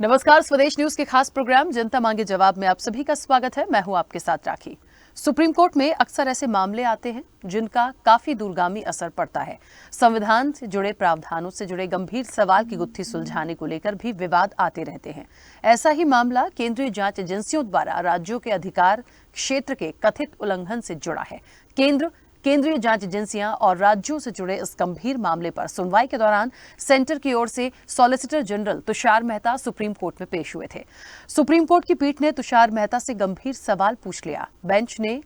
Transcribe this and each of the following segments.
नमस्कार, स्वदेश न्यूज के खास प्रोग्राम जनता मांगे जवाब में आप सभी का स्वागत है। मैं हूं आपके साथ राखी। सुप्रीम कोर्ट में अक्सर ऐसे मामले आते हैं जिनका काफी दूरगामी असर पड़ता है। संविधान से जुड़े प्रावधानों से जुड़े गंभीर सवाल की गुत्थी सुलझाने को लेकर भी विवाद आते रहते हैं। ऐसा ही मामला केंद्रीय जांच एजेंसियों द्वारा राज्यों के अधिकार क्षेत्र के कथित उल्लंघन से जुड़ा है। केंद्रीय जांच एजेंसियां और राज्यों से जुड़े इस गंभीर मामले पर सुनवाई के दौरान सेंटर की ओर से solicitor general Tushar Mehta supreme court में पेश हुए थे। सुप्रीम कोर्ट की पीठ ने तुषार मेहता से गंभीर सवाल पूछ लिया। बेंच ने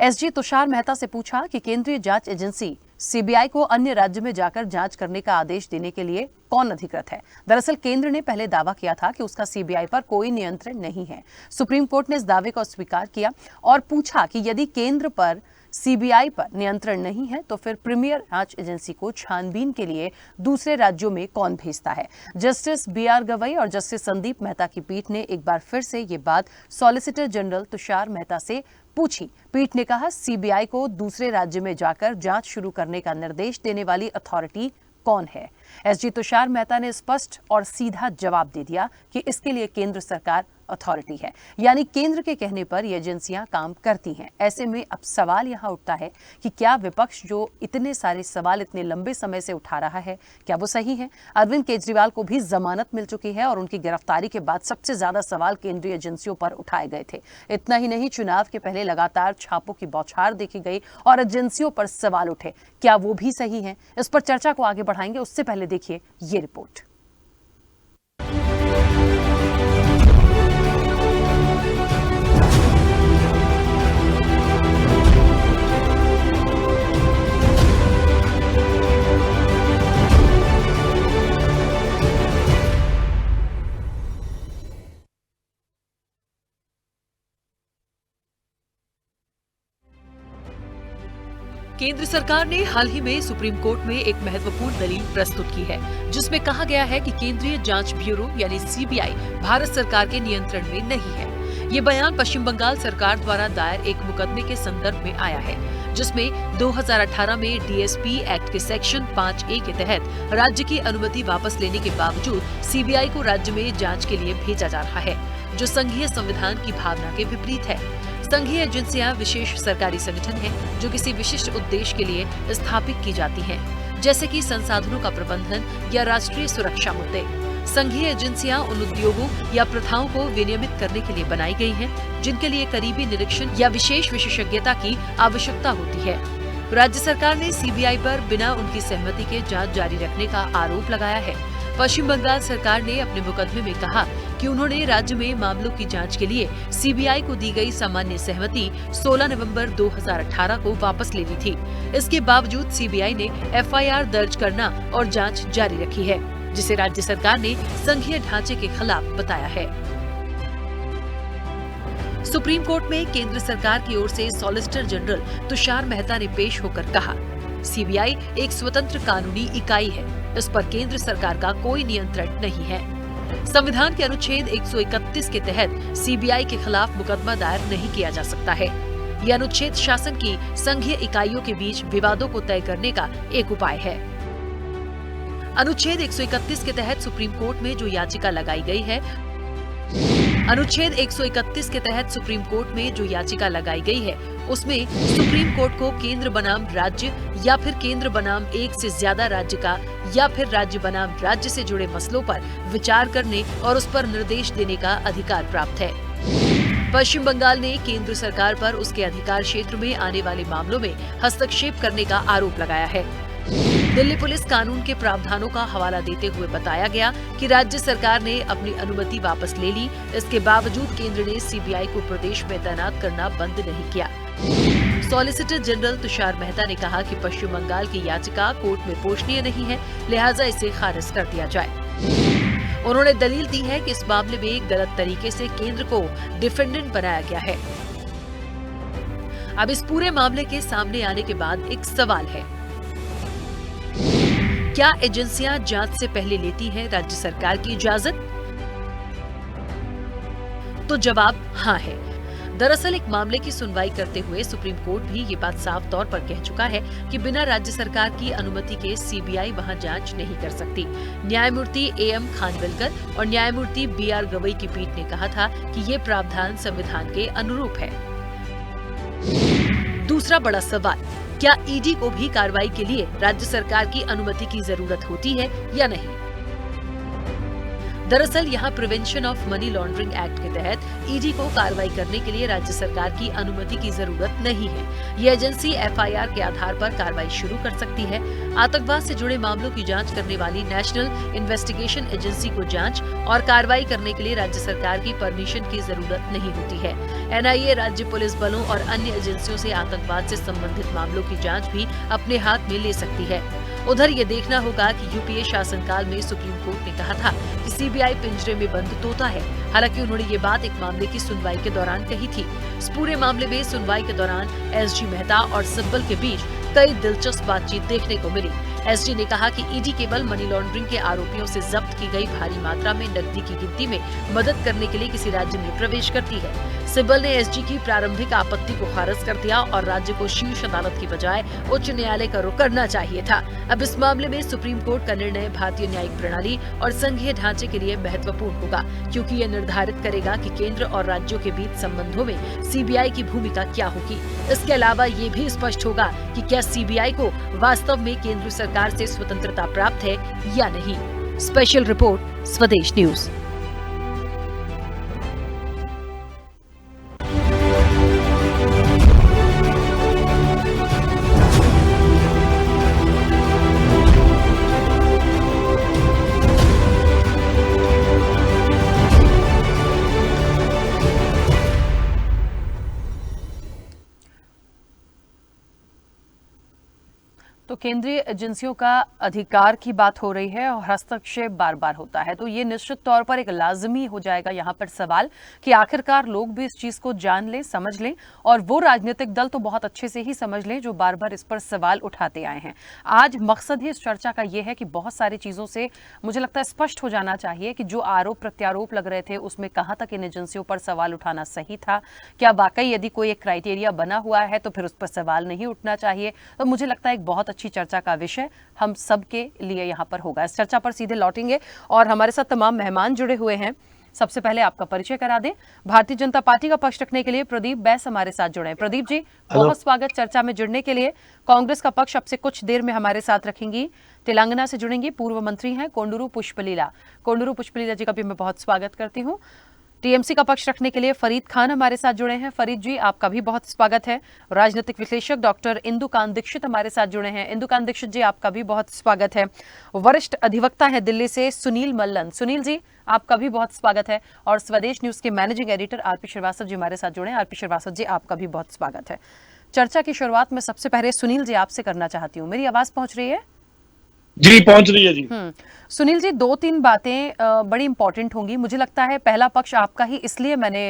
एसजी तुषार मेहता से पूछा कि केंद्रीय जांच एजेंसी सीबीआई को अन्य राज्य में जाकर जांच करने का आदेश देने के लिए कौन अधिकृत है। दरअसल केंद्र ने पहले दावा किया था कि उसका सीबीआई पर कोई नियंत्रण नहीं है। सुप्रीम कोर्ट ने इस दावे को अस्वीकार किया और पूछा कि यदि केंद्र पर सीबीआई पर नियंत्रण नहीं है तो फिर प्रीमियर जांच एजेंसी को छानबीन के लिए दूसरे राज्यों में कौन भेजता है। जस्टिस बीआर गवई और जस्टिस संदीप मेहता की पीठ ने एक बार फिर से ये बात सॉलिसिटर जनरल तुषार मेहता से पूछी। पीठ ने कहा, सीबीआई को दूसरे राज्य में जाकर जांच शुरू करने का निर्देश देने वाली अथॉरिटी कौन है। एसजी तुषार मेहता ने स्पष्ट और सीधा जवाब दे दिया कि इसके लिए केंद्र सरकार अथॉरिटी है, यानी केंद्र के कहने पर ये एजेंसियां काम करती हैं। ऐसे में अब सवाल यहां उठता है कि क्या विपक्ष जो इतने सारे सवाल इतने लंबे समय से उठा रहा है, क्या वो सही है। अरविंद केजरीवाल को भी जमानत मिल चुकी है और उनकी गिरफ्तारी के बाद सबसे ज्यादा सवाल केंद्रीय एजेंसियों पर उठाए गए थे। इतना ही नहीं, चुनाव के पहले लगातार छापों की बौछार देखी गई और एजेंसियों पर सवाल उठे। क्या वो भी सही है? इस पर चर्चा को आगे बढ़ाएंगे, उससे पहले देखिए ये रिपोर्ट। केंद्र सरकार ने हाल ही में सुप्रीम कोर्ट में एक महत्वपूर्ण दलील प्रस्तुत की है, जिसमें कहा गया है कि केंद्रीय जांच ब्यूरो यानी सीबीआई भारत सरकार के नियंत्रण में नहीं है। ये बयान पश्चिम बंगाल सरकार द्वारा दायर एक मुकदमे के संदर्भ में आया है, जिसमें 2018 में डीएसपी एक्ट के सेक्शन 5A के तहत राज्य की अनुमति वापस लेने के बावजूद सीबीआई को राज्य में जांच के लिए भेजा जा रहा है, जो संघीय संविधान की भावना के विपरीत है। संघीय एजेंसियां विशेष सरकारी संगठन हैं, जो किसी विशिष्ट उद्देश्य के लिए स्थापित की जाती हैं, जैसे कि संसाधनों का प्रबंधन या राष्ट्रीय सुरक्षा मुद्दे। संघीय एजेंसियां उन उद्योगों या प्रथाओं को विनियमित करने के लिए बनाई गई हैं, जिनके लिए करीबी निरीक्षण या विशेष विशेषज्ञता की आवश्यकता होती है। राज्य सरकार ने सीबीआई पर बिना उनकी सहमति के जांच जारी रखने का आरोप लगाया है। पश्चिम बंगाल सरकार ने अपने मुकदमे में कहा कि उन्होंने राज्य में मामलों की जांच के लिए सीबीआई को दी गई सामान्य सहमति 16 नवंबर 2018 को वापस ले ली थी। इसके बावजूद सीबीआई ने एफआईआर दर्ज करना और जांच जारी रखी है, जिसे राज्य सरकार ने संघीय ढांचे के खिलाफ बताया है। सुप्रीम कोर्ट में केंद्र सरकार की ओर से सॉलिसिटर जनरल तुषार मेहता ने पेश होकर कहा, सीबीआई एक स्वतंत्र कानूनी इकाई है, इस पर केंद्र सरकार का कोई नियंत्रण नहीं है। संविधान के अनुच्छेद 131 के तहत सीबीआई के खिलाफ मुकदमा दायर नहीं किया जा सकता है। यह अनुच्छेद शासन की संघीय इकाइयों के बीच विवादों को तय करने का एक उपाय है। अनुच्छेद 131 के तहत सुप्रीम कोर्ट में जो याचिका लगाई गई है, अनुच्छेद 131 के तहत सुप्रीम कोर्ट में जो याचिका लगाई गई है, उसमें सुप्रीम कोर्ट को केंद्र बनाम राज्य या फिर केंद्र बनाम एक से ज्यादा राज्य का या फिर राज्य बनाम राज्य से जुड़े मसलों पर विचार करने और उस पर निर्देश देने का अधिकार प्राप्त है। पश्चिम बंगाल ने केंद्र सरकार पर उसके अधिकार क्षेत्र में आने वाले मामलों में हस्तक्षेप करने का आरोप लगाया है। दिल्ली पुलिस कानून के प्रावधानों का हवाला देते हुए बताया गया कि राज्य सरकार ने अपनी अनुमति वापस ले ली। इसके बावजूद केंद्र ने सीबीआई को प्रदेश में तैनात करना बंद नहीं किया। सॉलिसिटर जनरल तुषार मेहता ने कहा कि पश्चिम बंगाल की याचिका कोर्ट में पोषणीय नहीं है, लिहाजा इसे खारिज कर दिया जाए। उन्होंने दलील दी है कि इस मामले में गलत तरीके से केंद्र को डिफेंडेंट बनाया गया है। अब इस पूरे मामले के सामने आने के बाद एक सवाल है, क्या एजेंसियां जांच से पहले लेती हैं राज्य सरकार की इजाजत? तो जवाब हाँ है। दरअसल एक मामले की सुनवाई करते हुए सुप्रीम कोर्ट भी ये बात साफ तौर पर कह चुका है कि बिना राज्य सरकार की अनुमति के सीबीआई वहां जांच नहीं कर सकती। न्यायमूर्ति एएम खानविलकर और न्यायमूर्ति बीआर गवई की पीठ ने कहा था कि ये प्रावधान संविधान के अनुरूप है। दूसरा बड़ा सवाल, क्या ईडी को भी कार्रवाई के लिए राज्य सरकार की अनुमति की जरूरत होती है या नहीं? दरअसल यहाँ prevention of money laundering act के तहत ईडी को कार्रवाई करने के लिए राज्य सरकार की अनुमति की जरूरत नहीं है। ये एजेंसी एफआईआर के आधार पर कार्रवाई शुरू कर सकती है। आतंकवाद से जुड़े मामलों की जांच करने वाली नेशनल इन्वेस्टिगेशन एजेंसी को जांच और कार्रवाई करने के लिए राज्य सरकार की परमिशन की जरूरत नहीं होती है। एनआईए राज्य पुलिस बलों और अन्य एजेंसियों से आतंकवाद से संबंधित मामलों की जांच भी अपने हाथ में ले सकती है। उधर ये देखना होगा कि यूपीए शासनकाल में सुप्रीम कोर्ट ने कहा था कि सीबीआई पिंजरे में बंद तोता है। हालांकि उन्होंने ये बात एक मामले की सुनवाई के दौरान कही थी। इस पूरे मामले में सुनवाई के दौरान एसजी मेहता और सिब्बल के बीच कई दिलचस्प बातचीत देखने को मिली। एसजी ने कहा कि ईडी केवल मनी लॉन्ड्रिंग के आरोपियों से जब्त की गई भारी मात्रा में नकदी की गिनती में मदद करने के लिए किसी राज्य में प्रवेश करती है। सिब्बल ने एसजी की प्रारंभिक आपत्ति को खारिज कर दिया और राज्य को शीर्ष अदालत की बजाय उच्च न्यायालय का रुख करना चाहिए था। अब इस मामले में सुप्रीम कोर्ट का निर्णय भारतीय न्यायिक प्रणाली और संघीय ढांचे के लिए महत्वपूर्ण होगा, क्योंकि ये निर्धारित करेगा कि केंद्र और राज्यों के बीच संबंधों में सीबीआई की भूमिका क्या होगी। इसके अलावा ये भी स्पष्ट होगा कि क्या सीबीआई को वास्तव में केंद्र सरकार से स्वतंत्रता प्राप्त है या नहीं। स्पेशल रिपोर्ट, स्वदेश न्यूज। तो केंद्रीय एजेंसियों का अधिकार की बात हो रही है और हस्तक्षेप बार बार होता है, तो ये निश्चित तौर पर एक लाजमी हो जाएगा यहाँ पर सवाल कि आखिरकार लोग भी इस चीज को जान लें, समझ लें, और वो राजनीतिक दल तो बहुत अच्छे से ही समझ लें जो बार बार इस पर सवाल उठाते आए हैं। आज मकसद ही इस चर्चा का ये है कि बहुत सारी चीजों से मुझे लगता है स्पष्ट हो जाना चाहिए कि जो आरोप प्रत्यारोप लग रहे थे उसमें कहाँ तक इन एजेंसियों पर सवाल उठाना सही था, क्या वाकई यदि कोई एक क्राइटेरिया बना हुआ है तो फिर उस पर सवाल नहीं उठना चाहिए। तो मुझे लगता है एक बहुत अच्छी चर्चा का विषय हम सबके लिए यहाँ पर होगा। इस चर्चा पर सीधे लौटेंगे और हमारे साथ तमाम मेहमान जुड़े हुए हैं। सबसे पहले आपका परिचय करा दें। भारतीय जनता पार्टी का पक्ष रखने के लिए प्रदीप बैस हमारे साथ जुड़े हैं। प्रदीप जी, बहुत स्वागत चर्चा में जुड़ने के लिए। कांग्रेस का पक्ष अब से कुछ देर में हमारे साथ रखेंगी, तेलंगाना से जुड़ेंगी, पूर्व मंत्री हैं कोंडूरू पुष्पलीला। कोंडूरू पुष्पलीला जी का भी मैं बहुत स्वागत करती हूँ। टीएमसी का पक्ष रखने के लिए फरीद खान हमारे साथ जुड़े हैं। फरीद जी, आपका भी बहुत स्वागत है। राजनीतिक विश्लेषक डॉक्टर इंदुकांत दीक्षित हमारे साथ जुड़े हैं। इंदुकांत दीक्षित जी, आपका भी बहुत स्वागत है। वरिष्ठ अधिवक्ता है दिल्ली से सुनील मल्लन। सुनील जी, आपका भी बहुत स्वागत है। और स्वदेश न्यूज के managing editor RP Srivastava ji हमारे साथ जुड़े हैं। आरपी श्रीवास्तव जी, आपका भी बहुत स्वागत है। चर्चा की शुरुआत में सबसे पहले सुनील जी आपसे करना चाहती हूँ। मेरी आवाज पहुंच रही है? जी, पहुंच रही है जी। सुनील जी, दो तीन बातें बड़ी इंपॉर्टेंट होंगी। मुझे लगता है पहला पक्ष आपका ही इसलिए मैंने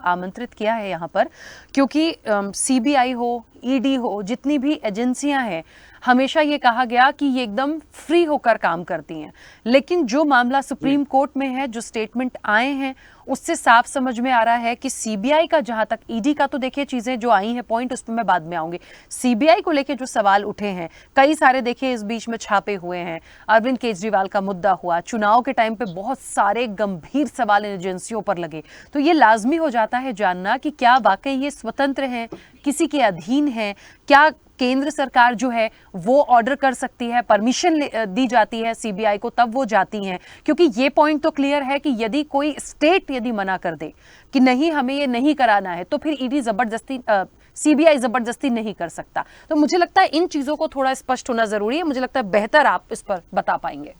आमंत्रित किया है यहाँ पर क्योंकि सीबीआई हो, ईडी हो, जितनी भी एजेंसियां हैं, हमेशा ये कहा गया कि ये एकदम फ्री होकर काम करती हैं। लेकिन जो मामला सुप्रीम कोर्ट में है, जो स्टेटमेंट आए हैं, उससे साफ समझ में आ रहा है कि सीबीआई का, जहां तक ईडी का तो देखिए चीजें जो आई हैं पॉइंट उस पर मैं बाद में आऊंगी, सीबीआई को लेके जो सवाल उठे हैं कई सारे, देखिए इस बीच में छापे हुए हैं, अरविंद केजरीवाल का मुद्दा हुआ, चुनाव के टाइम पे बहुत सारे गंभीर सवाल इन एजेंसियों पर लगे। तो ये लाजमी हो जाता है जानना कि क्या वाकई ये स्वतंत्र हैं, किसी के अधीन है, क्या केंद्र सरकार जो है वो ऑर्डर कर सकती है, परमिशन दी जाती है सीबीआई को तब वो जाती हैं। क्योंकि ये पॉइंट तो क्लियर है कि यदि कोई स्टेट यदि मना कर दे कि नहीं हमें ये नहीं कराना है, तो फिर ईडी जबरदस्ती, सीबीआई जबरदस्ती नहीं कर सकता। तो मुझे लगता है इन चीजों को थोड़ा स्पष्ट होना जरूरी है। मुझे लगता है बेहतर आप इस पर बता पाएंगे।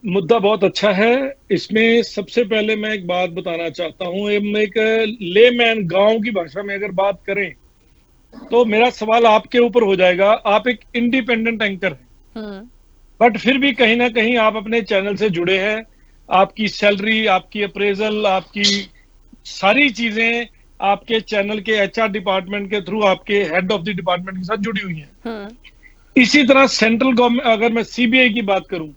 मुद्दा बहुत अच्छा है। इसमें सबसे पहले मैं एक बात बताना चाहता हूँ। एक लेमैन, गांव की भाषा में अगर बात करें तो मेरा सवाल आपके ऊपर हो जाएगा। आप एक इंडिपेंडेंट एंकर हैं, बट फिर भी कहीं ना कहीं आप अपने चैनल से जुड़े हैं। आपकी सैलरी, आपकी अप्रेजल, आपकी सारी चीजें आपके चैनल के एचआर डिपार्टमेंट के थ्रू आपके हेड ऑफ द डिपार्टमेंट के साथ जुड़ी हुई हैं। इसी तरह सेंट्रल गवर्नमेंट, अगर मैं सीबीआई की बात करूं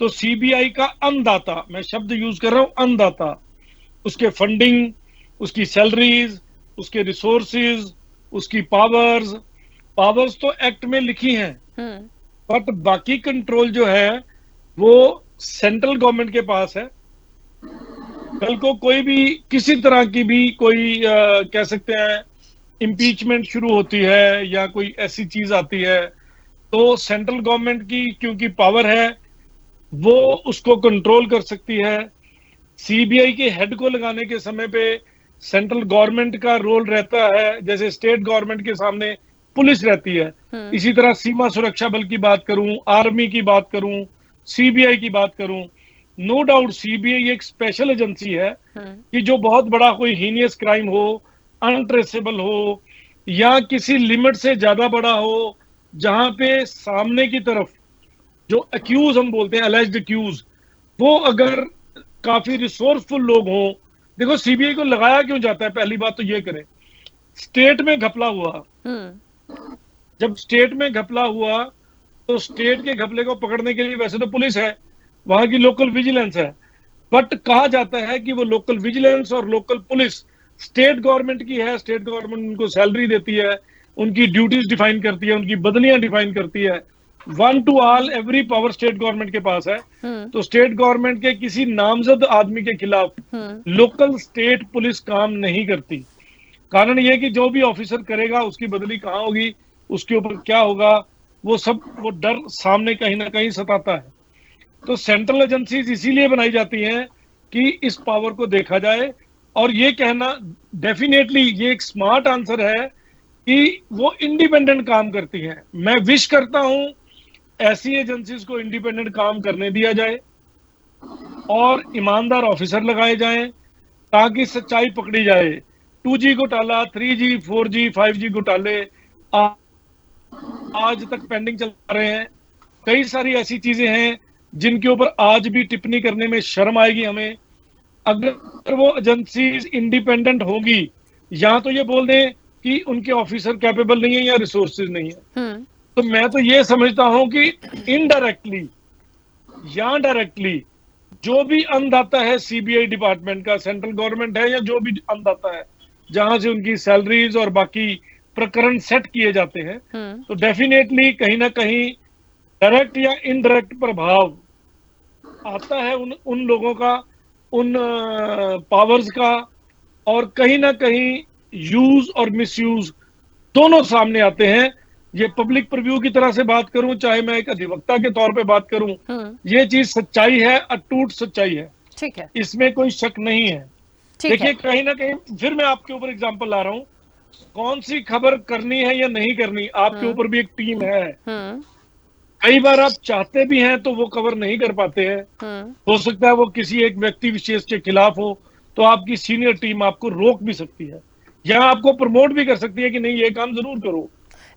तो सीबीआई का अन्नदाता, मैं शब्द यूज कर रहा हूं अन्नदाता, उसके फंडिंग, उसकी सैलरीज, उसके रिसोर्सेज, उसकी पावर्स तो एक्ट में लिखी हैं, बट बाकी कंट्रोल जो है वो सेंट्रल गवर्नमेंट के पास है। कल को कोई भी किसी तरह की भी कोई कह सकते हैं इम्पीचमेंट शुरू होती है या कोई ऐसी चीज आती है, तो सेंट्रल गवर्नमेंट की क्योंकि पावर है वो उसको कंट्रोल कर सकती है। सीबीआई के हेड को लगाने के समय पे सेंट्रल गवर्नमेंट का रोल रहता है, जैसे स्टेट गवर्नमेंट के सामने पुलिस रहती है। इसी तरह सीमा सुरक्षा बल की बात करूं, आर्मी की बात करूं, सीबीआई की बात करूं, नो डाउट सीबीआई एक स्पेशल एजेंसी है कि जो बहुत बड़ा कोई हीनियस क्राइम हो, अनट्रेसेबल हो या किसी लिमिट से ज्यादा बड़ा हो, जहां पे सामने की तरफ जो अक्यूज हम बोलते हैं, अलेज्ड अक्यूज, वो अगर काफी रिसोर्सफुल लोग हों। देखो सीबीआई को लगाया क्यों जाता है, पहली बात तो ये करें। स्टेट में घपला हुआ, जब स्टेट में घपला हुआ तो स्टेट के घपले को पकड़ने के लिए वैसे तो पुलिस है, वहां की लोकल विजिलेंस है, बट कहा जाता है कि वो लोकल विजिलेंस और लोकल पुलिस स्टेट गवर्नमेंट की है। स्टेट गवर्नमेंट उनको सैलरी देती है, उनकी ड्यूटीज डिफाइन करती है, उनकी बदलियां डिफाइन करती है। One two all every power state government के पास है। तो स्टेट गवर्नमेंट के किसी नामजद आदमी के खिलाफ लोकल स्टेट पुलिस काम नहीं करती। कारण यह कि जो भी ऑफिसर करेगा उसकी बदली कहाँ होगी, उसके ऊपर क्या होगा, वो डर सामने कहीं ना कहीं सताता है। तो सेंट्रल एजेंसीज इसीलिए बनाई जाती हैं कि इस पावर को देखा जाए। और ये कहना डेफिनेटली ये एक स्मार्ट आंसर है कि वो इंडिपेंडेंट काम करती हैं। मैं विश करता हूं ऐसी एजेंसीज को इंडिपेंडेंट काम करने दिया जाए और ईमानदार ऑफिसर लगाए जाएं ताकि सच्चाई पकड़ी जाए। 2G घोटाला, 3G, 4G, 5G घोटाले आज तक पेंडिंग चल रहे हैं। कई सारी ऐसी चीजें हैं जिनके ऊपर आज भी टिप्पणी करने में शर्म आएगी हमें। अगर वो एजेंसीज इंडिपेंडेंट होगी, या तो ये बोल दें कि उनके ऑफिसर कैपेबल नहीं है या रिसोर्सेज नहीं है, तो मैं तो ये समझता हूं कि इनडायरेक्टली या डायरेक्टली जो भी अंदाता है सीबीआई डिपार्टमेंट का, सेंट्रल गवर्नमेंट है या जो भी अंदाता है, जहां से उनकी सैलरीज और बाकी प्रकरण सेट किए जाते हैं, तो डेफिनेटली कहीं ना कहीं डायरेक्ट या इनडायरेक्ट प्रभाव आता है उन लोगों का, उन पावर्स का, और कहीं ना कहीं यूज और मिसयूज दोनों सामने आते हैं। ये पब्लिक प्रीव्यू की तरह से बात करूं, चाहे मैं एक अधिवक्ता के तौर पे बात करूं, ये चीज सच्चाई है, अटूट सच्चाई है। ठीक है, इसमें कोई शक नहीं है। देखिए कहीं ना कहीं फिर मैं आपके ऊपर एग्जांपल ला रहा हूं, कौन सी खबर करनी है या नहीं करनी, आपके ऊपर भी एक टीम है। कई बार आप चाहते भी हैं तो वो कवर नहीं कर पाते हैं। हो सकता है वो किसी एक व्यक्ति विशेष के खिलाफ हो, तो आपकी सीनियर टीम आपको रोक भी सकती है या आपको प्रमोट भी कर सकती है कि नहीं ये काम जरूर करो।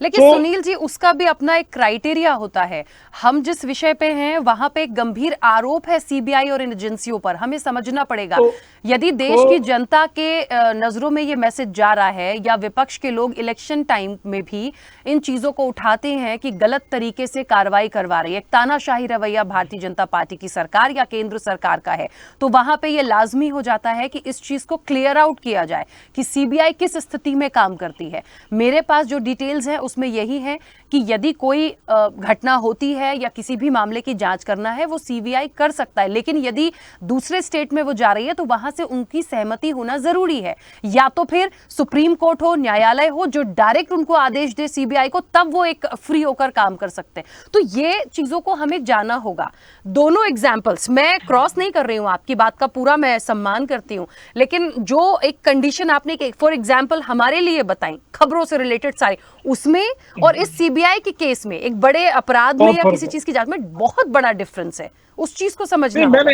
लेकिन सुनील जी, उसका भी अपना एक क्राइटेरिया होता है। हम जिस विषय पे हैं वहां पे एक गंभीर आरोप है सीबीआई और इन एजेंसियों पर, हमें समझना पड़ेगा। यदि देश की जनता के नजरों में ये मैसेज जा रहा है या विपक्ष के लोग इलेक्शन टाइम में भी इन चीजों को उठाते हैं कि गलत तरीके से कार्रवाई करवा रही है, एक तानाशाही रवैया भारतीय जनता पार्टी की सरकार या केंद्र सरकार का है, तो वहां पे ये लाजमी हो जाता है कि इस चीज को क्लियर आउट किया जाए कि सीबीआई किस स्थिति में काम करती है। मेरे पास जो डिटेल्स है उसमें यही है कि यदि कोई घटना होती है या किसी भी मामले की जांच करना है वो सीबीआई कर सकता है, लेकिन यदि दूसरे स्टेट में वो जा रही है तो वहां से उनकी सहमति होना जरूरी है। या तो फिर सुप्रीम कोर्ट हो, न्यायालय हो, जो डायरेक्ट उनको आदेश दे सीबीआई को, तब वो एक फ्री होकर काम कर सकते हैं। तो ये चीजों को हमें जाना होगा। दोनों एग्जाम्पल्स, मैं क्रॉस नहीं कर रही हूं, आपकी बात का पूरा मैं सम्मान करती हूं, लेकिन जो एक कंडीशन आपने फॉर एग्जाम्पल हमारे लिए बताई, खबरों से रिलेटेड सारी, उसमें और इस सीबीआई के केस में एक बड़े अपराध में या किसी चीज की जांच में बहुत बड़ा डिफरेंस है। उस चीज को समझना होगा।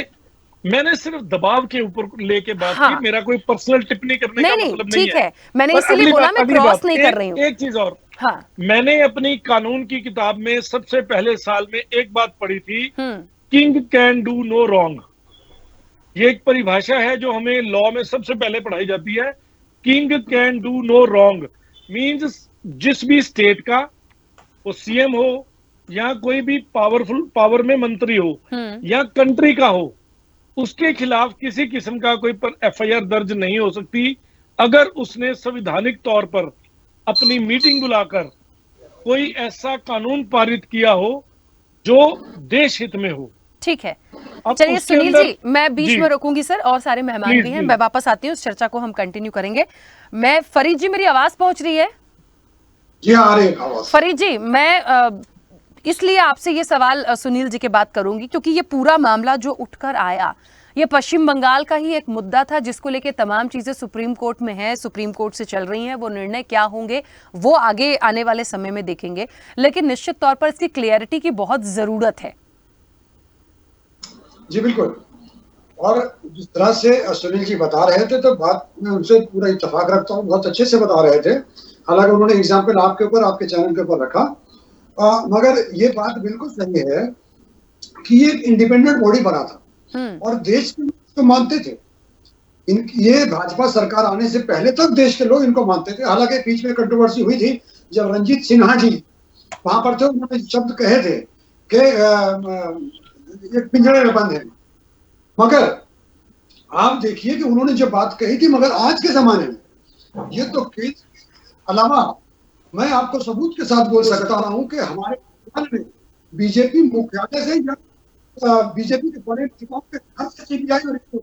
मैंने सिर्फ दबाव के ऊपर लेके बात की, मेरा कोई पर्सनल टिप्पणी करने का मतलब नहीं है। ठीक है, मैंने इसलिए बोला, मैं क्रॉस नहीं कर रही हूँ। एक चीज और, मैंने अपनी कानून की किताब में सबसे पहले साल में एक बात पढ़ी थी, king can do no wrong. ये एक परिभाषा है जो हमें लॉ में सबसे पहले पढ़ाई जाती है। King can do no wrong means जिस भी स्टेट का, वो सीएम हो या कोई भी पावर में मंत्री हो या कंट्री का हो, उसके खिलाफ किसी किस्म का कोई एफआईआर दर्ज नहीं हो सकती अगर उसने संवैधानिक तौर पर अपनी मीटिंग बुलाकर कोई ऐसा कानून पारित किया हो जो देश हित में हो। ठीक है, अब चलिए उसके सुनील अंदर जी, मैं बीच जी में रोकूंगी सर, और सारे मेहमान प्लीज भी हैं, प्लीज मैं वापस आती हूँ, इस चर्चा को हम कंटिन्यू करेंगे। मैं फरीद जी, मेरी आवाज पहुंच रही है? जी आ रही है आवाज। फरीद जी, मैं इसलिए आपसे ये सवाल सुनील जी के बात करूंगी क्योंकि ये पूरा मामला जो उठकर आया, ये पश्चिम बंगाल का ही एक मुद्दा था जिसको लेके तमाम चीजें सुप्रीम कोर्ट में है, सुप्रीम कोर्ट से चल रही हैं। वो निर्णय क्या होंगे वो आगे आने वाले समय में देखेंगे, लेकिन निश्चित तौर पर इसकी क्लियरिटी की बहुत जरूरत है। जी बिल्कुल, और जिस तरह से सुनील जी बता रहे थे तो बात मैं उनसे पूरा इत्तेफाक रखता हूँ, बहुत अच्छे से बता रहे थे। हालांकि उन्होंने एग्जाम्पल आपके ऊपर, आपके चैनल के ऊपर रखा, मगर ये बात बिल्कुल सही है कि ये इंडिपेंडेंट बॉडी बना था और देश के लोग इसको मानते थे। ये भाजपा सरकार आने से पहले तक देश के लोग इनको मानते थे। हालांकि बीच में कंट्रोवर्सी हुई थी जब रंजीत सिन्हा जी वहां पर थे, उन्होंने शब्द कहे थे कि एक पिंजरे में बंद है। मगर आप देखिए कि उन्होंने जो बात कही थी, मगर आज के जमाने में ये तो केस के अलावा मैं आपको सबूत के साथ बोल सकता हूं कि हमारे में बीजेपी मुख्यालय से या बीजेपी के बड़े नेताओं के घर से सीबीआई और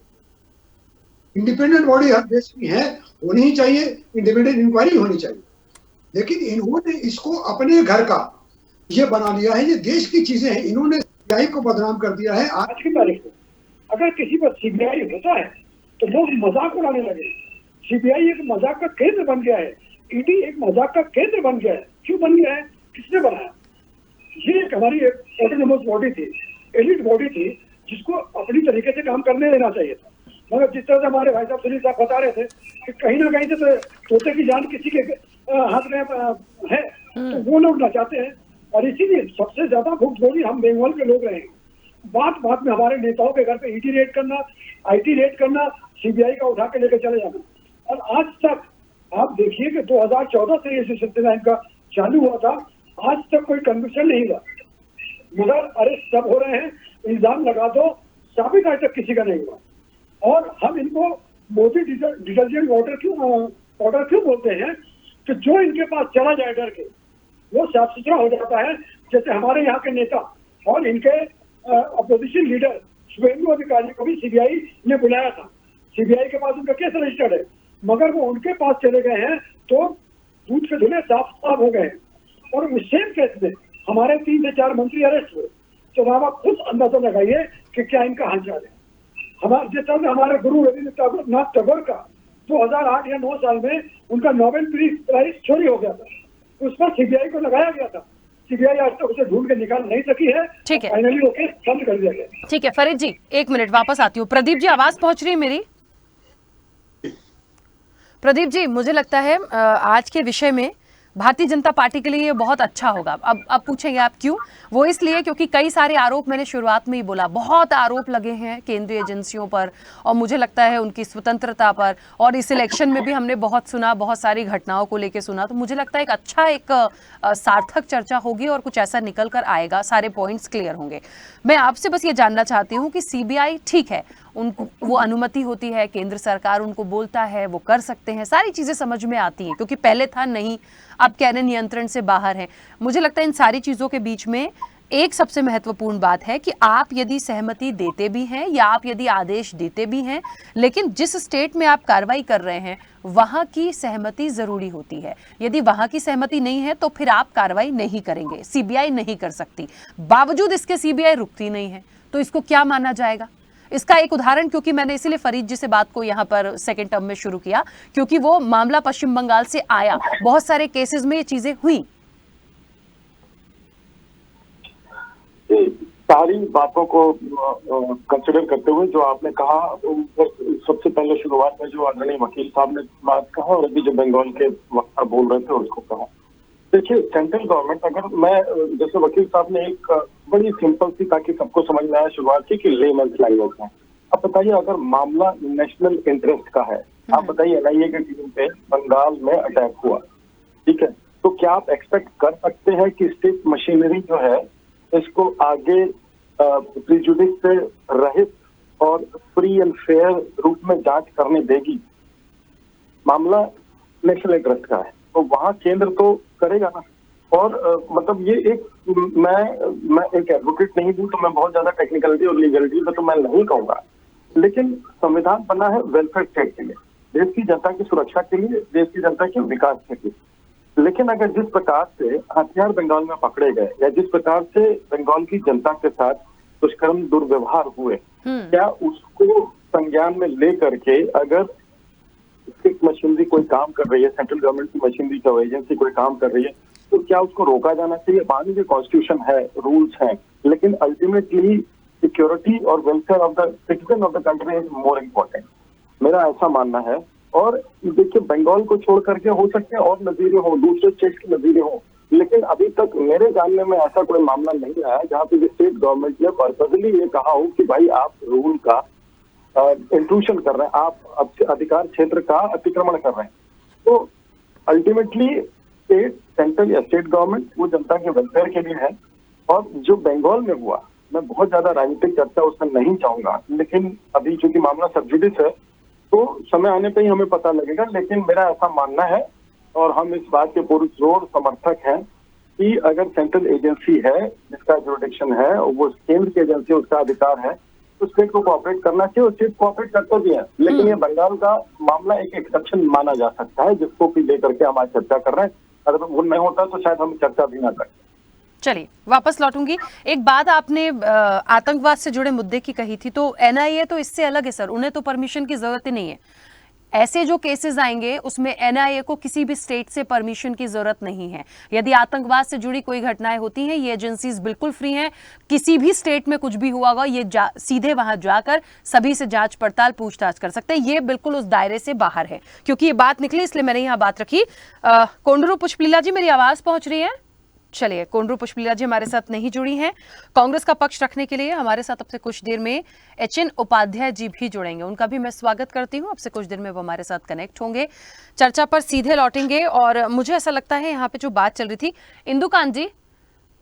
इंडिपेंडेंट बॉडी हर देश की है, होनी ही चाहिए, इंडिपेंडेंट इंक्वायरी होनी चाहिए। लेकिन इन्होंने इसको अपने घर का ये बना लिया है, ये देश की चीजें हैं। इन्होंने सीबीआई को बदनाम कर दिया है। आज की तारीख में अगर किसी पर सीबीआई होता है तो लोग मजाक उड़ाने लगे। सीबीआई एक मजाक का केंद्र बन गया है, ईडी एक मजाक का केंद्र बन गया है। क्यों बन गया है, किसने बनाया? ये एक हमारी ऑटोनोमस बॉडी थी, एलिट बॉडी थी, जिसको अपनी तरीके से काम करने देना चाहिए था। मगर जिस तरह से हमारे भाई साहब सुनील साहब बता रहे थे कि कहीं ना कहीं से तो तोते की जान किसी के हाथ में है, तो वो लोग नचाते हैं। और इसीलिए सबसे ज्यादा भुगतभोगी हम बंगाल के लोग रहे हैं। बात बात में हमारे नेताओं के घर पे ईडी रेड करना, आईटी रेड करना, सीबीआई का उठा के लेकर चले जाना। और आज तक आप देखिए कि 2014 से ये सिलसिला इनका चालू हुआ था, आज तक कोई कन्विक्शन नहीं हुआ। मगर अरेस्ट सब हो रहे हैं, इल्जाम लगा दो, साबित आज तक किसी का नहीं हुआ। और हम इनको मोदी डिटर्जेंट वाटर क्यों बोलते हैं कि जो इनके पास चला जाए डर के वो साफ सुथरा हो जाता है। जैसे हमारे यहाँ के नेता और इनके अपोजिशन लीडर शुभेंदु अधिकारी को भी सीबीआई ने बुलाया था। सीबीआई के पास उनका केस रजिस्टर्ड है, मगर वो उनके पास चले गए हैं तो दूध के धुले साफ हो गए हैं। और उस सेम केस में हमारे 3 से 4 मंत्री अरेस्ट हुए। तो आप खुद अंदाजा लगाइए कि क्या इनका हालचाल है। हमारे जिस तरह से हमारे गुरु रविन्द्रनाथ टैगोर का 2008 या 9 साल में उनका नोबेल प्राइज चोरी हो गया था, उस पर सीबीआई को लगाया गया था। सीबीआई आज तक उसे ढूंढ के निकाल नहीं सकी है। ठीक है, फाइनली वो केस बंद कर दिया गया। ठीक है फरीद जी, 1 मिनट, वापस आती हूँ। प्रदीप जी, आवाज पहुंच रही है मेरी? प्रदीप जी, मुझे लगता है आज के विषय में भारतीय जनता पार्टी के लिए ये बहुत अच्छा होगा। अब पूछेंगे आप क्यों? वो इसलिए क्योंकि कई सारे आरोप, मैंने शुरुआत में ही बोला, बहुत आरोप लगे हैं केंद्रीय एजेंसियों पर, और मुझे लगता है उनकी स्वतंत्रता पर, और इस इलेक्शन में भी हमने बहुत सुना, बहुत सारी घटनाओं को लेके सुना। तो मुझे लगता है एक सार्थक चर्चा होगी और कुछ ऐसा निकल कर आएगा, सारे पॉइंट्स क्लियर होंगे। मैं आपसे बस ये जानना चाहती हूँ कि सीबीआई, ठीक है, उनको वो अनुमति होती है, केंद्र सरकार उनको बोलता है, वो कर सकते हैं, सारी चीजें समझ में आती हैं, क्योंकि पहले था नहीं, अब कह रहे नियंत्रण से बाहर है। मुझे लगता है इन सारी चीजों के बीच में एक सबसे महत्वपूर्ण बात है कि आप यदि सहमति देते भी हैं या आप यदि आदेश देते भी हैं, लेकिन जिस स्टेट में आप कार्रवाई कर रहे हैं वहां की सहमति जरूरी होती है। यदि वहां की सहमति नहीं है तो फिर आप कार्रवाई नहीं करेंगे, सीबीआई नहीं कर सकती। बावजूद इसके सीबीआई रुकती नहीं है, तो इसको क्या माना जाएगा? इसका एक उदाहरण, क्योंकि मैंने इसीलिए फरीद जी से बात को यहाँ पर सेकंड टर्म में शुरू किया, क्योंकि वो मामला पश्चिम बंगाल से आया, बहुत सारे केसेस में ये चीजें हुई। सारी बातों को कंसिडर करते हुए जो आपने कहा, सबसे पहले शुरुआत में जो आदरणीय वकील साहब ने बात कहा और अभी जो बंगाल के वक्ता बोल रहे थे उसको कहा। देखिए, सेंट्रल गवर्नमेंट, अगर मैं जैसे वकील साहब ने एक बड़ी सिंपल सी, ताकि सबको समझ में आए, शुरुआत की कि लेमैन्स लैंग्वेज में आप बताइए, अगर मामला नेशनल इंटरेस्ट का है, आप बताइए एनआईए के टीम पे बंगाल में अटैक हुआ, ठीक है, तो क्या आप एक्सपेक्ट कर सकते हैं कि स्टेट मशीनरी जो है इसको आगे प्रिजुडिस से रहित और फ्री एंड फेयर रूप में जांच करने देगी? मामला नेशनल इंटरेस्ट का है, तो वहाँ केंद्र तो करेगा ना। और मतलब ये एक मैं एक एडवोकेट नहीं हूँ, तो मैं बहुत ज्यादा टेक्निकलिटी और लीगलिटी पे तो मैं नहीं कहूंगा, लेकिन संविधान बना है वेलफेयर स्टेट के लिए, देश की जनता की सुरक्षा के लिए, देश की जनता के विकास के लिए। लेकिन अगर जिस प्रकार से हथियार बंगाल में पकड़े गए या जिस प्रकार से बंगाल की जनता के साथ दुष्कर्म दुर्व्यवहार हुए, क्या उसको संज्ञान में ले करके अगर स्टेट मशीनरी कोई काम कर रही है, सेंट्रल गवर्नमेंट की मशीनरी का एजेंसी कोई काम कर रही है, तो क्या उसको रोका जाना चाहिए? मान लीजिए कॉन्स्टिट्यूशन है, रूल्स हैं, लेकिन अल्टीमेटली सिक्योरिटी और welfare of the citizen of the country is more important, मेरा ऐसा मानना है। और देखिए, बंगाल को छोड़ करके हो सकते हैं और नजीरे हो, दूसरे स्टेट की नजीरे हो, लेकिन अभी तक मेरे जानने में ऐसा कोई मामला नहीं आया जहाँ पे स्टेट गवर्नमेंट ने पर्पजली ये कहा हो कि भाई आप रूल का इंट्रूशन कर रहे हैं, आप अधिकार क्षेत्र का अतिक्रमण कर रहे हैं। तो अल्टीमेटली स्टेट, सेंट्रल या स्टेट गवर्नमेंट वो जनता के वेलफेयर के लिए है। और जो बंगाल में हुआ, मैं बहुत ज्यादा राजनीतिक चर्चा उसमें नहीं चाहूंगा, लेकिन अभी चूंकि मामला सब जुडिस है तो समय आने पर ही हमें पता लगेगा। लेकिन मेरा ऐसा मानना है और हम इस बात के पुरजोर समर्थक हैं कि अगर सेंट्रल एजेंसी है जिसका जुरिडिक्शन है, वो केंद्र की एजेंसी, उसका अधिकार है, तो स्टेट को कोऑपरेट करना चाहिए और स्टेट कोऑपरेट करते भी है। लेकिन ये बंगाल का मामला एक एक्सेप्शन माना जा सकता है, जिसको कि लेकर के हम आज चर्चा कर रहे हैं। अगर वो नहीं होता तो शायद हम चर्चा भी ना करते। चलिए, वापस लौटूंगी। एक बात आपने आतंकवाद से जुड़े मुद्दे की कही थी, तो एनआईए तो इससे अलग है सर, उन्हें तो परमिशन की जरूरत ही नहीं है। ऐसे जो केसेस आएंगे उसमें एनआईए को किसी भी स्टेट से परमिशन की जरूरत नहीं है। यदि आतंकवाद से जुड़ी कोई घटनाएं होती हैं, ये एजेंसीज बिल्कुल फ्री हैं। किसी भी स्टेट में कुछ भी हुआ होगा, ये सीधे वहां जाकर सभी से जांच पड़ताल पूछताछ कर सकते हैं। ये बिल्कुल उस दायरे से बाहर है, क्योंकि ये बात निकली इसलिए मैंने यहाँ बात रखी। कोंडरू पुष्पलीला जी, मेरी आवाज पहुंच रही है? चलिए, कोंडरू पुष्पलीला जी हमारे साथ नहीं जुड़ी हैं। कांग्रेस का पक्ष रखने के लिए हमारे साथ अब से कुछ देर में एचएन उपाध्याय जी भी जुड़ेंगे, उनका भी मैं स्वागत करती हूं। अब से कुछ देर में वो हमारे साथ कनेक्ट होंगे, चर्चा पर सीधे लौटेंगे। और मुझे ऐसा लगता है यहाँ पे जो बात चल रही थी, इंदुकांत जी,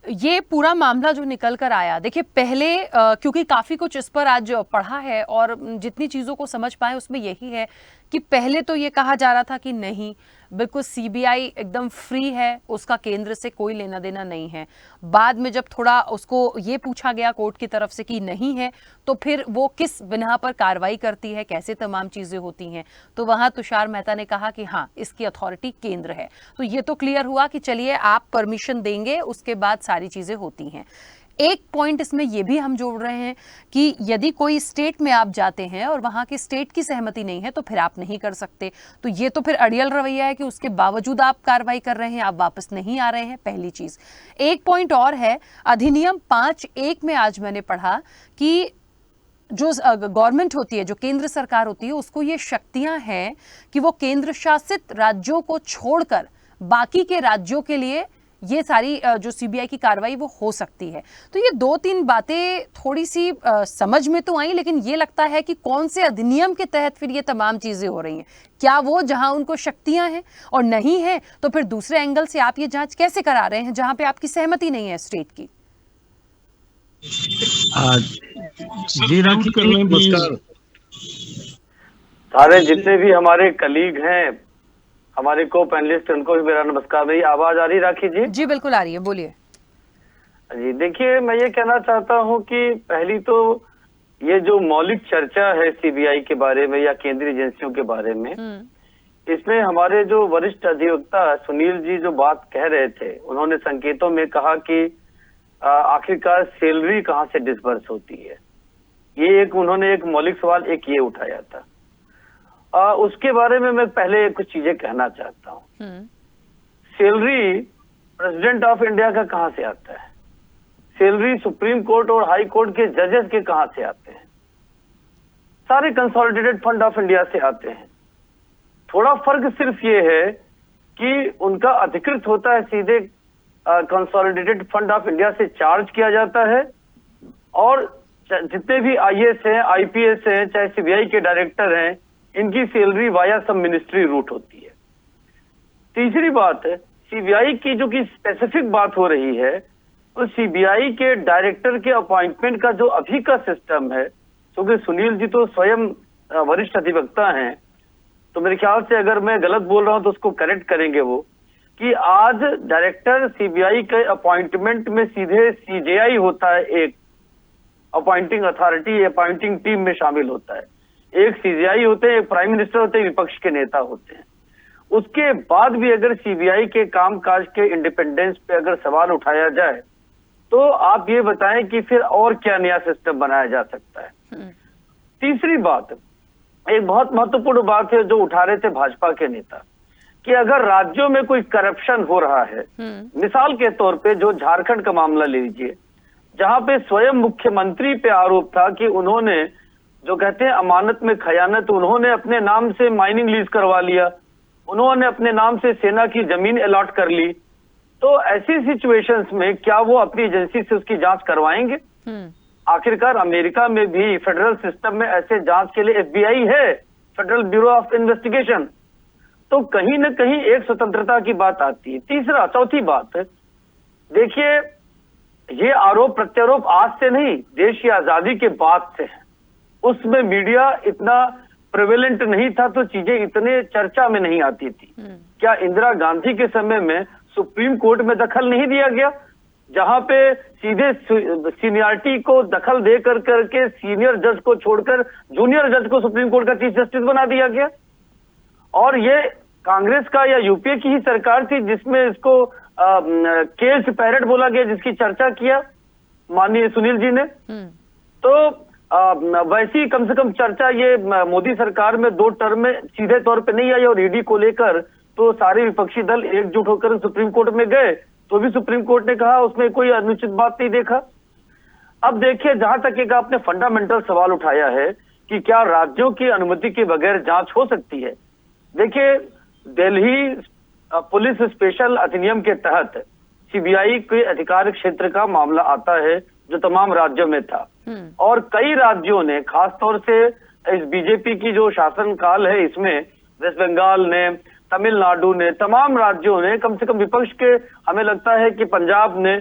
ये पूरा मामला जो निकल कर आया, देखिए पहले क्योंकि काफी कुछ इस पर आज पढ़ा है और जितनी चीजों को समझ पाए उसमें यही है कि पहले तो ये कहा जा रहा था कि नहीं, बिल्कुल सीबीआई एकदम फ्री है, उसका केंद्र से कोई लेना देना नहीं है। बाद में जब थोड़ा उसको ये पूछा गया कोर्ट की तरफ से कि नहीं है, तो फिर वो किस बिना पर कार्रवाई करती है, कैसे तमाम चीजें होती हैं, तो वहां तुषार मेहता ने कहा कि हाँ, इसकी अथॉरिटी केंद्र है। तो ये तो क्लियर हुआ कि चलिए आप परमिशन देंगे, उसके बाद सारी चीजें होती हैं। एक पॉइंट इसमें यह भी हम जोड़ रहे हैं कि यदि कोई स्टेट में आप जाते हैं और वहां के स्टेट की सहमति नहीं है तो फिर आप नहीं कर सकते। तो ये तो फिर अड़ियल रवैया है कि उसके बावजूद आप कार्रवाई कर रहे हैं, आप वापस नहीं आ रहे हैं, पहली चीज। एक पॉइंट और है, अधिनियम 5(1) में आज मैंने पढ़ा कि जो गवर्नमेंट होती है, जो केंद्र सरकार होती है, उसको ये शक्तियां हैं कि वो केंद्र शासित राज्यों को छोड़कर बाकी के राज्यों के लिए ये सारी जो सीबीआई की कार्रवाई वो हो सकती है। तो ये दो तीन बातें थोड़ी सी समझ में तो आई, लेकिन ये लगता है कि कौन से अधिनियम के तहत फिर ये तमाम चीजें हो रही हैं? क्या वो जहां उनको शक्तियां हैं और नहीं है, तो फिर दूसरे एंगल से आप ये जांच कैसे करा रहे हैं जहां पे आपकी सहमति नहीं है स्टेट की? जी राखी जी, नमस्कार। सारे जितने भी हमारे कलीग हैं, हमारे को पैनलिस्ट, उनको भी मेरा नमस्कार। मेरी आवाज आ रही राखी जी? जी बिल्कुल आ रही है, बोलिए। जी देखिए, मैं ये कहना चाहता हूं कि पहली तो ये जो मौलिक चर्चा है सीबीआई के बारे में या केंद्रीय एजेंसियों के बारे में, इसमें हमारे जो वरिष्ठ अधिवक्ता सुनील जी जो बात कह रहे थे, उन्होंने संकेतों में कहा कि आखिरकार सैलरी कहाँ से डिसबर्स होती है। ये एक उन्होंने एक मौलिक सवाल एक ये उठाया था। उसके बारे में मैं पहले कुछ चीजें कहना चाहता हूँ। सैलरी प्रेसिडेंट ऑफ इंडिया का कहाँ से आता है? सैलरी सुप्रीम कोर्ट और हाई कोर्ट के जजेस के कहाँ से आते हैं? सारे कंसोलिडेटेड फंड ऑफ इंडिया से आते हैं। थोड़ा फर्क सिर्फ ये है कि उनका अधिकृत होता है सीधे कंसोलिडेटेड फंड ऑफ इंडिया से चार्ज किया जाता है, और जितने भी आईएएस हैं, आईपीएस हैं, चाहे सीबीआई के डायरेक्टर हैं, इनकी सैलरी वाया सब मिनिस्ट्री रूट होती है। तीसरी बात है, सीबीआई की जो कि स्पेसिफिक बात हो रही है, तो सीबीआई के डायरेक्टर के अपॉइंटमेंट का जो अभी का सिस्टम है, क्योंकि सुनील जी तो स्वयं वरिष्ठ अधिवक्ता हैं, तो मेरे ख्याल से अगर मैं गलत बोल रहा हूं तो उसको करेक्ट करेंगे वो, कि आज डायरेक्टर सीबीआई के अपॉइंटमेंट में सीधे सीजेआई होता है, एक अपॉइंटिंग अथॉरिटी अपॉइंटिंग टीम में शामिल होता है। एक सीजेआई होते हैं, एक प्राइम मिनिस्टर होते हैं, विपक्ष के नेता होते हैं। उसके बाद भी अगर सीबीआई के कामकाज के इंडिपेंडेंस पे अगर सवाल उठाया जाए तो आप ये बताएं कि फिर और क्या नया सिस्टम बनाया जा सकता है। तीसरी बात, एक बहुत महत्वपूर्ण बात है जो उठा रहे थे भाजपा के नेता, कि अगर राज्यों में कोई करप्शन हो रहा है, मिसाल के तौर पे जो झारखंड का मामला ले लीजिए, जहां पे स्वयं मुख्यमंत्री पे आरोप था कि उन्होंने जो कहते हैं अमानत में खयानत, उन्होंने अपने नाम से माइनिंग लीज करवा लिया, उन्होंने अपने नाम से सेना की जमीन अलॉट कर ली, तो ऐसी सिचुएशंस में क्या वो अपनी एजेंसी से उसकी जांच करवाएंगे? आखिरकार अमेरिका में भी फेडरल सिस्टम में ऐसे जांच के लिए एफबीआई है, फेडरल ब्यूरो ऑफ इन्वेस्टिगेशन। तो कहीं न कहीं एक स्वतंत्रता की बात आती है। चौथी बात, देखिए ये आरोप प्रत्यारोप आज से नहीं, देश की आजादी के बाद से है। उसमें मीडिया इतना प्रेवेलेंट नहीं था तो चीजें इतने चर्चा में नहीं आती थी। क्या इंदिरा गांधी के समय में सुप्रीम कोर्ट में दखल नहीं दिया गया, जहां पे सीधे सीनियरिटी को दखल दे करके सीनियर जज को छोड़कर जूनियर जज को सुप्रीम कोर्ट का चीफ जस्टिस बना दिया गया? और ये कांग्रेस का या यूपीए की ही सरकार थी जिसमें इसको केस पैरेड बोला गया, जिसकी चर्चा किया माननीय सुनील जी ने। तो वैसी कम से कम चर्चा ये मोदी सरकार में 2 टर्म में सीधे तौर पे नहीं आई। और ईडी को लेकर तो सारे विपक्षी दल एकजुट होकर सुप्रीम कोर्ट में गए, तो भी सुप्रीम कोर्ट ने कहा उसमें कोई अनुचित बात नहीं देखा। अब देखिए, जहां तक एक आपने फंडामेंटल सवाल उठाया है कि क्या राज्यों की अनुमति के बगैर जांच हो सकती है, देखिए दिल्ली पुलिस स्पेशल अधिनियम के तहत सीबीआई के अधिकार क्षेत्र का मामला आता है जो तमाम राज्यों में था। और कई राज्यों ने, खासतौर से इस बीजेपी की जो शासनकाल है इसमें वेस्ट बंगाल ने, तमिलनाडु ने, तमाम राज्यों ने, कम से कम विपक्ष के हमें लगता है कि पंजाब ने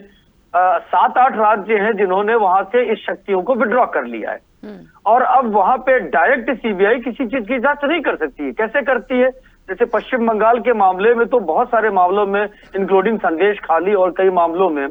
7-8 राज्य हैं जिन्होंने वहां से इस शक्तियों को विड्रॉ कर लिया है। और अब वहां पे डायरेक्ट सीबीआई किसी चीज की जांच नहीं कर सकती है। कैसे करती है? जैसे पश्चिम बंगाल के मामले में तो बहुत सारे मामलों में इंक्लूडिंग संदेश खाली और कई मामलों में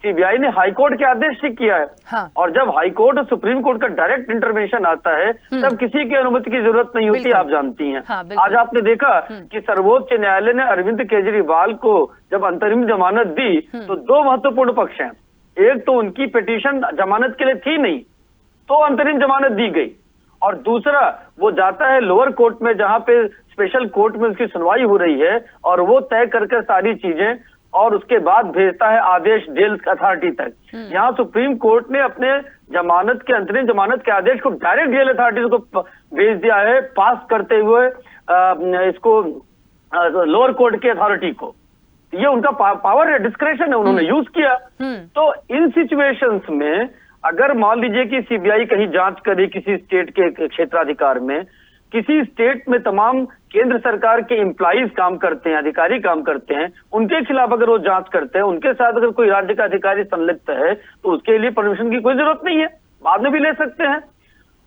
सीबीआई ने हाईकोर्ट के आदेश से किया है। हाँ। और जब हाईकोर्ट और सुप्रीम कोर्ट का डायरेक्ट इंटरवेंशन आता है तब किसी की अनुमति की जरूरत नहीं होती, आप जानती हैं। हाँ, आज आपने देखा कि सर्वोच्च न्यायालय ने अरविंद केजरीवाल को जब अंतरिम जमानत दी तो 2 महत्वपूर्ण पक्ष हैं। एक तो उनकी पिटीशन जमानत के लिए थी नहीं, तो अंतरिम जमानत दी गई, और दूसरा वो जाता है लोअर कोर्ट में जहां पे स्पेशल कोर्ट में उसकी सुनवाई हो रही है और वो तय करके सारी चीजें और उसके बाद भेजता है आदेश जेल अथॉरिटी तक। यहाँ सुप्रीम कोर्ट ने अपने जमानत के अंतरिम जमानत के आदेश को डायरेक्ट जेल अथॉरिटी को भेज दिया है, पास करते हुए इसको लोअर कोर्ट के अथॉरिटी को। ये उनका पावर है, डिस्क्रेशन है, उन्होंने यूज किया। तो इन सिचुएशंस में अगर मान लीजिए कि सीबीआई कहीं जांच करे किसी स्टेट के क्षेत्राधिकार में, किसी स्टेट में तमाम केंद्र सरकार के एम्प्लॉइज काम करते हैं, अधिकारी काम करते हैं, उनके खिलाफ अगर वो जांच करते हैं, उनके साथ अगर कोई राज्य का अधिकारी संलिप्त है तो उसके लिए परमिशन की कोई जरूरत नहीं है, बाद में भी ले सकते हैं।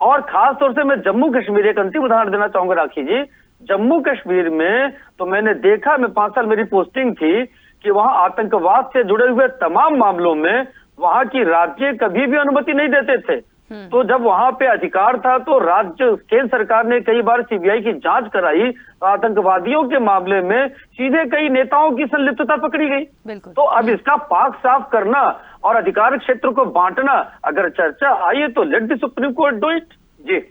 और खास तौर से मैं जम्मू कश्मीर एक अंतिम उदाहरण देना चाहूंगा राखी जी। जम्मू कश्मीर में तो मैंने देखा, मैं 5 साल मेरी पोस्टिंग थी, कि वहां आतंकवाद से जुड़े हुए तमाम मामलों में वहां की राज्य कभी भी अनुमति नहीं देते थे। तो जब वहां पे अधिकार था तो राज्य केंद्र सरकार ने कई बार सीबीआई की जांच कराई, आतंकवादियों के मामले में सीधे कई नेताओं की संलिप्तता पकड़ी गई। तो अब इसका पाक साफ करना और अधिकार क्षेत्र को बांटना अगर चर्चा आई है तो let the Supreme Court do it. जी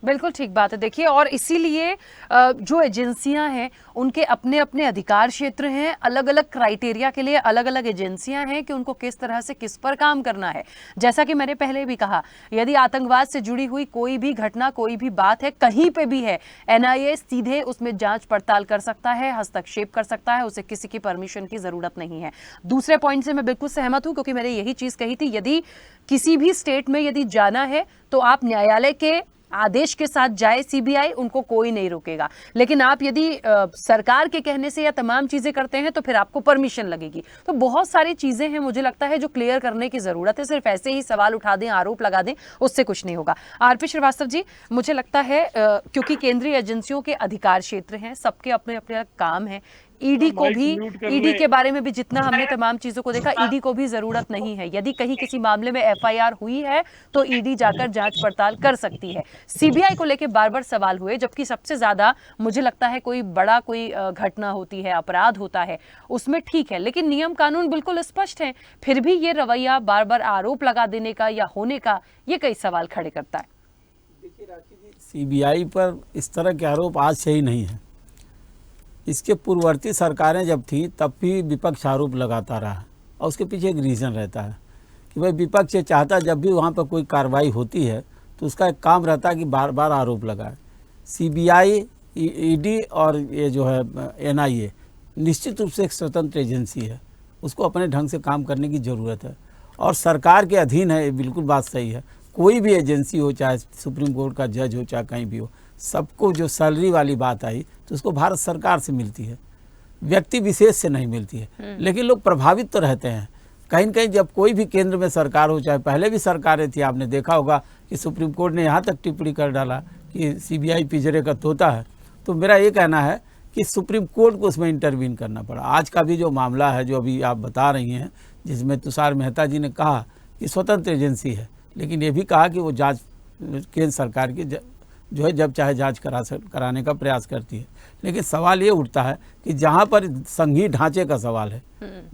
बिल्कुल ठीक बात है। देखिए, और इसीलिए जो एजेंसियां हैं उनके अपने अपने अधिकार क्षेत्र हैं, अलग अलग क्राइटेरिया के लिए अलग अलग एजेंसियां हैं कि उनको किस तरह से किस पर काम करना है। जैसा कि मैंने पहले भी कहा, यदि आतंकवाद से जुड़ी हुई कोई भी घटना, कोई भी बात है, कहीं पे भी है, एनआईए सीधे उसमें जांच पड़ताल कर सकता है, हस्तक्षेप कर सकता है, उसे किसी की परमिशन की जरूरत नहीं है। दूसरे पॉइंट से मैं बिल्कुल सहमत हूं, क्योंकि मैंने यही चीज कही थी, यदि किसी भी स्टेट में यदि जाना है तो आप न्यायालय के आदेश के साथ जाए सीबीआई, उनको कोई नहीं रोकेगा। लेकिन आप यदि सरकार के कहने से या तमाम चीजें करते हैं तो फिर आपको परमिशन लगेगी। तो बहुत सारी चीजें हैं मुझे लगता है जो क्लियर करने की जरूरत है। सिर्फ ऐसे ही सवाल उठा दें, आरोप लगा दें, उससे कुछ नहीं होगा। आरपी श्रीवास्तव जी, मुझे लगता है क्योंकि केंद्रीय एजेंसियों के अधिकार क्षेत्र हैं, सबके अपने अपने काम है, ईडी को भी, ईडी के बारे में भी जितना हमने तमाम चीजों को देखा, ईडी को भी जरूरत नहीं है। यदि कहीं किसी मामले में एफआईआर हुई है तो ईडी जाकर जांच पड़ताल कर सकती है। सीबीआई को लेकर बार बार सवाल हुए, जबकि सबसे ज्यादा मुझे लगता है कोई बड़ा कोई घटना होती है, अपराध होता है, उसमें ठीक है, लेकिन नियम कानून बिल्कुल स्पष्ट है। फिर भी ये रवैया बार बार आरोप लगा देने का या होने का, ये कई सवाल खड़े करता है। देखिए राखी जी, सीबीआई पर इस तरह के आरोप आज से ही नहीं है। इसके पूर्ववर्ती सरकारें जब थी तब भी विपक्ष आरोप लगाता रहा, और उसके पीछे एक रीज़न रहता है कि भाई विपक्ष ये चाहता जब भी वहाँ पर कोई कार्रवाई होती है तो उसका एक काम रहता है कि बार बार आरोप लगाए। सीबीआई, ईडी और ये जो है एनआईए निश्चित रूप से एक स्वतंत्र एजेंसी है, उसको अपने ढंग से काम करने की ज़रूरत है और सरकार के अधीन है। ये बिल्कुल बात सही है। कोई भी एजेंसी हो, चाहे सुप्रीम कोर्ट का जज हो, चाहे कहीं भी हो, सबको जो सैलरी वाली बात आई तो उसको भारत सरकार से मिलती है, व्यक्ति विशेष से नहीं मिलती है। लेकिन लोग प्रभावित तो रहते हैं कहीं न कहीं। जब कोई भी केंद्र में सरकार हो, चाहे पहले भी सरकारें थी, आपने देखा होगा कि सुप्रीम कोर्ट ने यहाँ तक टिप्पणी कर डाला कि सीबीआई पिंजरे का तोता है। तो मेरा ये कहना है कि सुप्रीम कोर्ट को उसमें इंटरवीन करना पड़ा। आज का भी जो मामला है, जो अभी आप बता रही हैं, जिसमें तुषार मेहता जी ने कहा कि स्वतंत्र एजेंसी है, लेकिन ये भी कहा कि वो जाँच केंद्र सरकार की जो है जब चाहे जांच कराने का प्रयास करती है। लेकिन सवाल ये उठता है कि जहाँ पर संघीय ढांचे का सवाल है,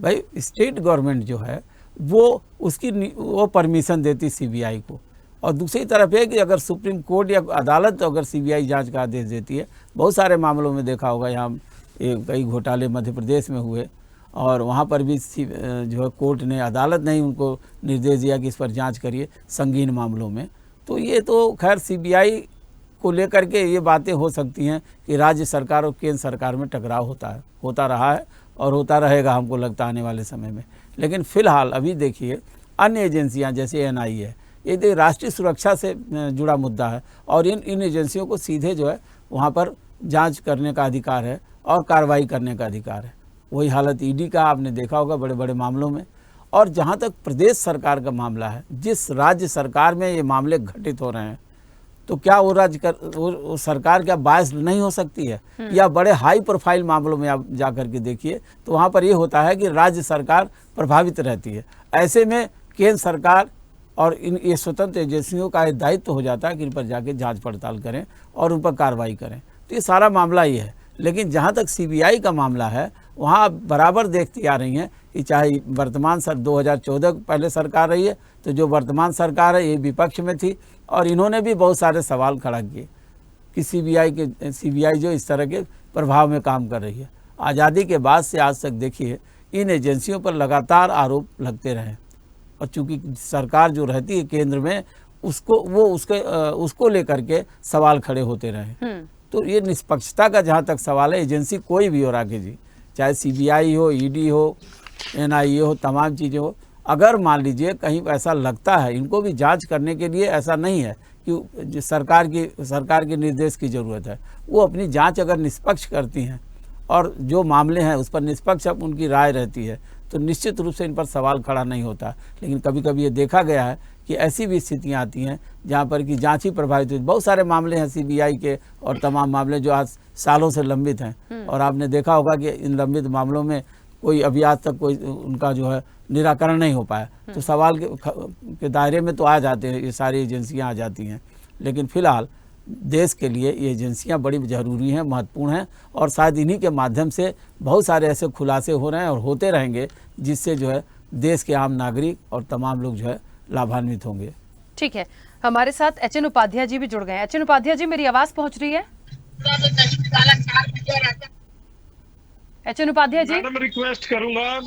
भाई स्टेट गवर्नमेंट जो है वो परमिशन देती सीबीआई को, और दूसरी तरफ है कि अगर सुप्रीम कोर्ट या अदालत अगर सीबीआई जांच का आदेश देती है, बहुत सारे मामलों में देखा होगा, यहाँ कई घोटाले मध्य प्रदेश में हुए और वहाँ पर भी जो है कोर्ट ने, अदालत ने उनको निर्देश दिया कि इस पर जाँच करिए संगीन मामलों में। तो ये तो खैर सीबीआई को लेकर के ये बातें हो सकती हैं कि राज्य सरकार और केंद्र सरकार में टकराव होता रहा है और होता रहेगा, हमको लगता आने वाले समय में। लेकिन फिलहाल अभी देखिए अन्य एजेंसियां जैसे एनआईए है, ये राष्ट्रीय सुरक्षा से जुड़ा मुद्दा है और इन एजेंसियों को सीधे जो है वहाँ पर जांच करने का अधिकार है और कार्रवाई करने का अधिकार है। वही हालत ईडी का आपने देखा होगा बड़े बड़े मामलों में। और जहाँ तक प्रदेश सरकार का मामला है, जिस राज्य सरकार में ये मामले घटित हो रहे हैं, तो क्या वो सरकार क्या बायस नहीं हो सकती है? या बड़े हाई प्रोफाइल मामलों में आप जा कर के देखिए तो वहाँ पर ये होता है कि राज्य सरकार प्रभावित रहती है। ऐसे में केंद्र सरकार और ये स्वतंत्र एजेंसियों का दायित्व हो जाता है कि इन पर जाके जांच पड़ताल करें और उन पर कार्रवाई करें। तो ये सारा मामला ही है। लेकिन जहाँ तक सीबीआई का मामला है, वहाँ आप बराबर देखती आ रही हैं कि चाहे वर्तमान 2014 पहले सरकार रही है, तो जो वर्तमान सरकार है ये विपक्ष में थी और इन्होंने भी बहुत सारे सवाल खड़ा किए कि सीबीआई जो इस तरह के प्रभाव में काम कर रही है। आज़ादी के बाद से आज तक देखिए इन एजेंसियों पर लगातार आरोप लगते रहे और चूंकि सरकार जो रहती है केंद्र में, उसको लेकर के सवाल खड़े होते रहे। तो ये निष्पक्षता का जहाँ तक सवाल है, एजेंसी कोई भी हो राकेश जी, चाहे सीबीआई हो, ईडी हो, एनआईए हो, तमाम चीज़ें हो, अगर मान लीजिए कहीं ऐसा लगता है, इनको भी जांच करने के लिए ऐसा नहीं है कि सरकार के निर्देश की ज़रूरत है। वो अपनी जांच अगर निष्पक्ष करती हैं और जो मामले हैं उस पर निष्पक्ष उनकी राय रहती है, तो निश्चित रूप से इन पर सवाल खड़ा नहीं होता। लेकिन कभी कभी ये देखा गया है कि ऐसी भी स्थितियाँ आती हैं जहाँ पर कि जांच ही प्रभावित हुई। बहुत सारे मामले हैं सीबीआई के और तमाम मामले जो आज सालों से लंबित हैं, और आपने देखा होगा कि इन लंबित मामलों में कोई अभी आज तक कोई उनका जो है निराकरण नहीं हो पाया। तो सवाल के दायरे में तो आ जाते हैं, ये सारी एजेंसियां आ जाती हैं। लेकिन फिलहाल देश के लिए ये एजेंसियां बड़ी ज़रूरी हैं, महत्वपूर्ण हैं, और शायद इन्हीं के माध्यम से बहुत सारे ऐसे खुलासे हो रहे हैं और होते रहेंगे, जिससे जो है देश के आम नागरिक और तमाम लोग जो है लाभान्वित होंगे। ठीक है, हमारे साथ एचएन उपाध्याय जी भी जुड़ गए हैं। एचएन उपाध्याय जी, मेरी आवाज़ पहुँच रही है? HN Upadhyay ji, madam request करूंगा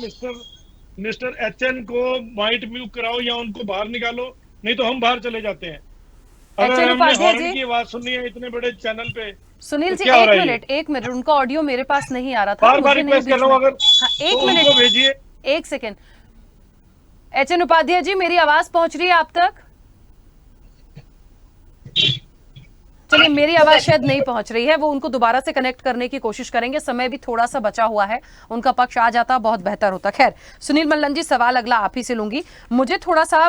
मिस्टर एचएन को माइट म्यूट कराओ या उनको बाहर निकालो, नहीं तो हम बाहर चले जाते हैं। एचएन उपाध्याय जी की आवाज सुननी है इतने बड़े चैनल पे। सुनील तो जी एक मिनट, उनका ऑडियो मेरे पास नहीं आ रहा था, बार बार रिक्वेस्ट कर रहा हूं, अगर एक मिनट भेजिए। एक सेकेंड। एचएन उपाध्याय जी, मेरी आवाज पहुंच रही है आप तक? चलिए, मेरी आवाज शायद नहीं पहुंच रही है, वो उनको दोबारा से कनेक्ट करने की कोशिश करेंगे, समय भी थोड़ा सा बचा हुआ है, उनका पक्ष आ जाता बहुत बेहतर होता। खैर, सुनील मल्लन जी, सवाल अगला आप ही से लूंगी। मुझे थोड़ा सा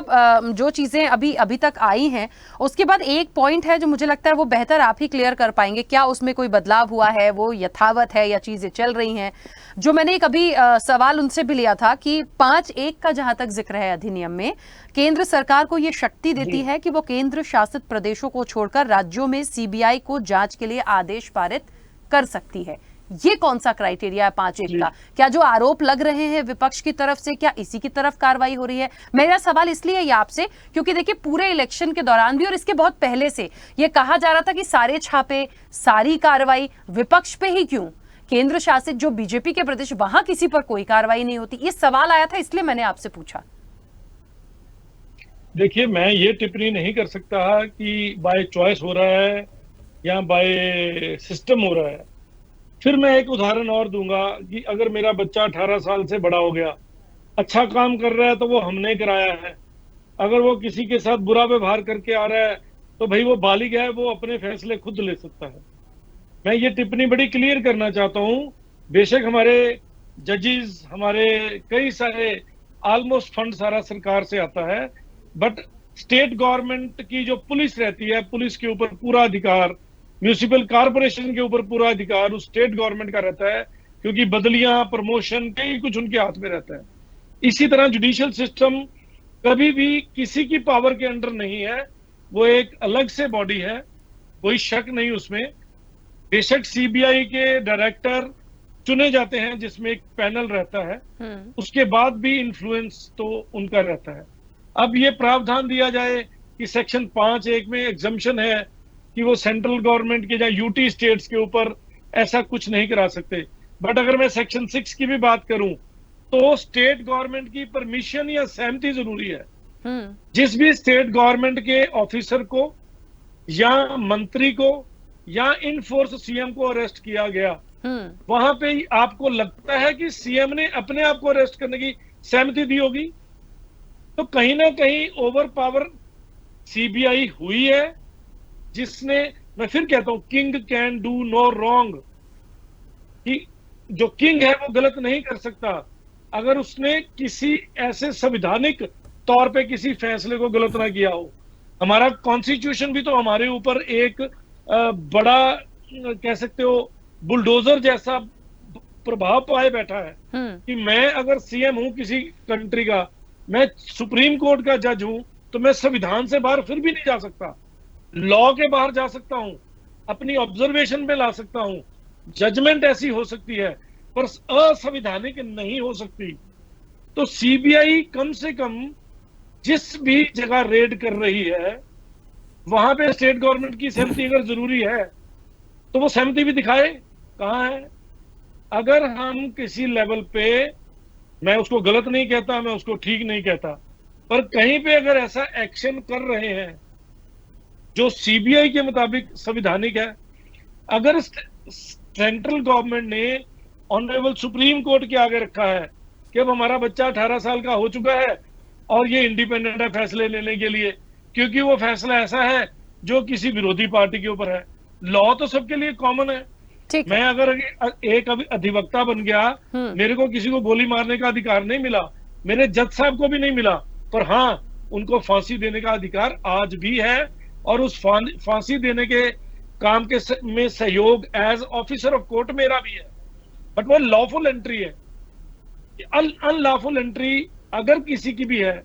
जो चीजें अभी तक आई हैं, उसके बाद एक पॉइंट है जो मुझे लगता है वो बेहतर आप ही क्लियर कर पाएंगे। क्या उसमें कोई बदलाव हुआ है, वो यथावत है या चीजें चल रही हैं? जो मैंने एक अभी सवाल उनसे भी लिया था कि 5(1) का जहां तक जिक्र है अधिनियम में, केंद्र सरकार को यह शक्ति देती है कि वो केंद्र शासित प्रदेशों को छोड़कर राज्यों में सीबीआई को जांच के लिए आदेश पारित कर सकती है। ये कौन सा क्राइटेरिया है 5(1) का? क्या जो आरोप लग रहे हैं विपक्ष की तरफ से, क्या इसी की तरफ कार्रवाई हो रही है? मेरा सवाल इसलिए है आपसे क्योंकि देखिए, पूरे इलेक्शन के दौरान भी और इसके बहुत पहले से ये कहा जा रहा था कि सारे छापे, सारी कार्रवाई विपक्ष पे ही क्यों, केंद्र शासित जो बीजेपी के प्रदेश, वहां किसी पर कोई कार्रवाई नहीं होती। ये सवाल आया था, इसलिए मैंने आपसे पूछा। देखिए, मैं ये टिप्पणी नहीं कर सकता कि बाय चॉइस हो रहा है या बाय सिस्टम हो रहा है। फिर मैं एक उदाहरण और दूंगा कि अगर मेरा बच्चा 18 साल से बड़ा हो गया, अच्छा काम कर रहा है तो वो हमने कराया है। अगर वो किसी के साथ बुरा व्यवहार करके आ रहा है तो भाई वो बालिग है, वो अपने फैसले खुद ले सकता है। मैं ये टिप्पणी बड़ी क्लियर करना चाहता हूँ। बेशक हमारे जजेस, हमारे कई सारे ऑलमोस्ट फंड सारा सरकार से आता है, बट स्टेट गवर्नमेंट की जो पुलिस रहती है, पुलिस के ऊपर पूरा अधिकार, म्यूनिसिपल कॉर्पोरेशन के ऊपर पूरा अधिकार उस स्टेट गवर्नमेंट का रहता है, क्योंकि बदलियां, प्रमोशन, कई कुछ उनके हाथ में रहता है। इसी तरह जुडिशियल सिस्टम कभी भी किसी की पावर के अंडर नहीं है, वो एक अलग से बॉडी है, कोई शक नहीं उसमें। बेशक सीबीआई के डायरेक्टर चुने जाते हैं जिसमें एक पैनल रहता है, उसके बाद भी इन्फ्लुएंस तो उनका रहता है। अब ये प्रावधान दिया जाए कि सेक्शन 5(1) में एग्जम्पशन है कि वो सेंट्रल गवर्नमेंट के या यूटी स्टेट्स के ऊपर ऐसा कुछ नहीं करा सकते, बट अगर मैं सेक्शन 6 की भी बात करूं तो स्टेट गवर्नमेंट की परमिशन या सहमति जरूरी है। जिस भी स्टेट गवर्नमेंट के ऑफिसर को या मंत्री को या इन फोर्स सीएम को अरेस्ट किया गया, वहां पे आपको लगता है कि सीएम ने अपने आप को अरेस्ट करने की सहमति दी होगी, तो कहीं ना कहीं ओवर पावर सीबीआई हुई है, जिसने, मैं फिर कहता हूं, king can do no wrong, कि जो किंग है वो गलत नहीं कर सकता। अगर उसने किसी ऐसे संवैधानिक तौर पे किसी फैसले को गलत ना किया हो। हमारा कॉन्स्टिट्यूशन भी तो हमारे ऊपर एक बड़ा, कह सकते हो, बुलडोजर जैसा प्रभाव पाए बैठा है कि मैं अगर सीएम हूं किसी कंट्री का, मैं सुप्रीम कोर्ट का जज हूं, तो मैं संविधान से बाहर फिर भी नहीं जा सकता, लॉ के बाहर जा सकता हूं, अपनी ऑब्जर्वेशन में ला सकता हूं, जजमेंट ऐसी हो सकती है, पर असंवैधानिक नहीं हो सकती। तो सीबीआई कम से कम जिस भी जगह रेड कर रही है वहां पे स्टेट गवर्नमेंट की सहमति अगर जरूरी है तो वो सहमति भी दिखाए। कहां है? अगर हम किसी लेवल पे, मैं उसको गलत नहीं कहता, मैं उसको ठीक नहीं कहता, पर कहीं पे अगर ऐसा एक्शन कर रहे हैं जो सीबीआई के मुताबिक संवैधानिक है, अगर सेंट्रल गवर्नमेंट ने ऑनरेबल सुप्रीम कोर्ट के आगे रखा है कि अब हमारा बच्चा 18 साल का हो चुका है और ये इंडिपेंडेंट है फैसले लेने के लिए, क्योंकि वो फैसला ऐसा है जो किसी विरोधी पार्टी के ऊपर है। लॉ तो सबके लिए कॉमन है। मैं अगर एक अधिवक्ता बन गया, मेरे को किसी को गोली मारने का अधिकार नहीं मिला, मेरे जज साहब को भी नहीं मिला, पर हाँ, उनको फांसी देने का अधिकार आज भी है, और उस फांसी देने के काम के में सहयोग एज ऑफिसर ऑफ कोर्ट मेरा भी है, बट वो लॉफुल एंट्री है। अनलॉफुल एंट्री अगर किसी की भी है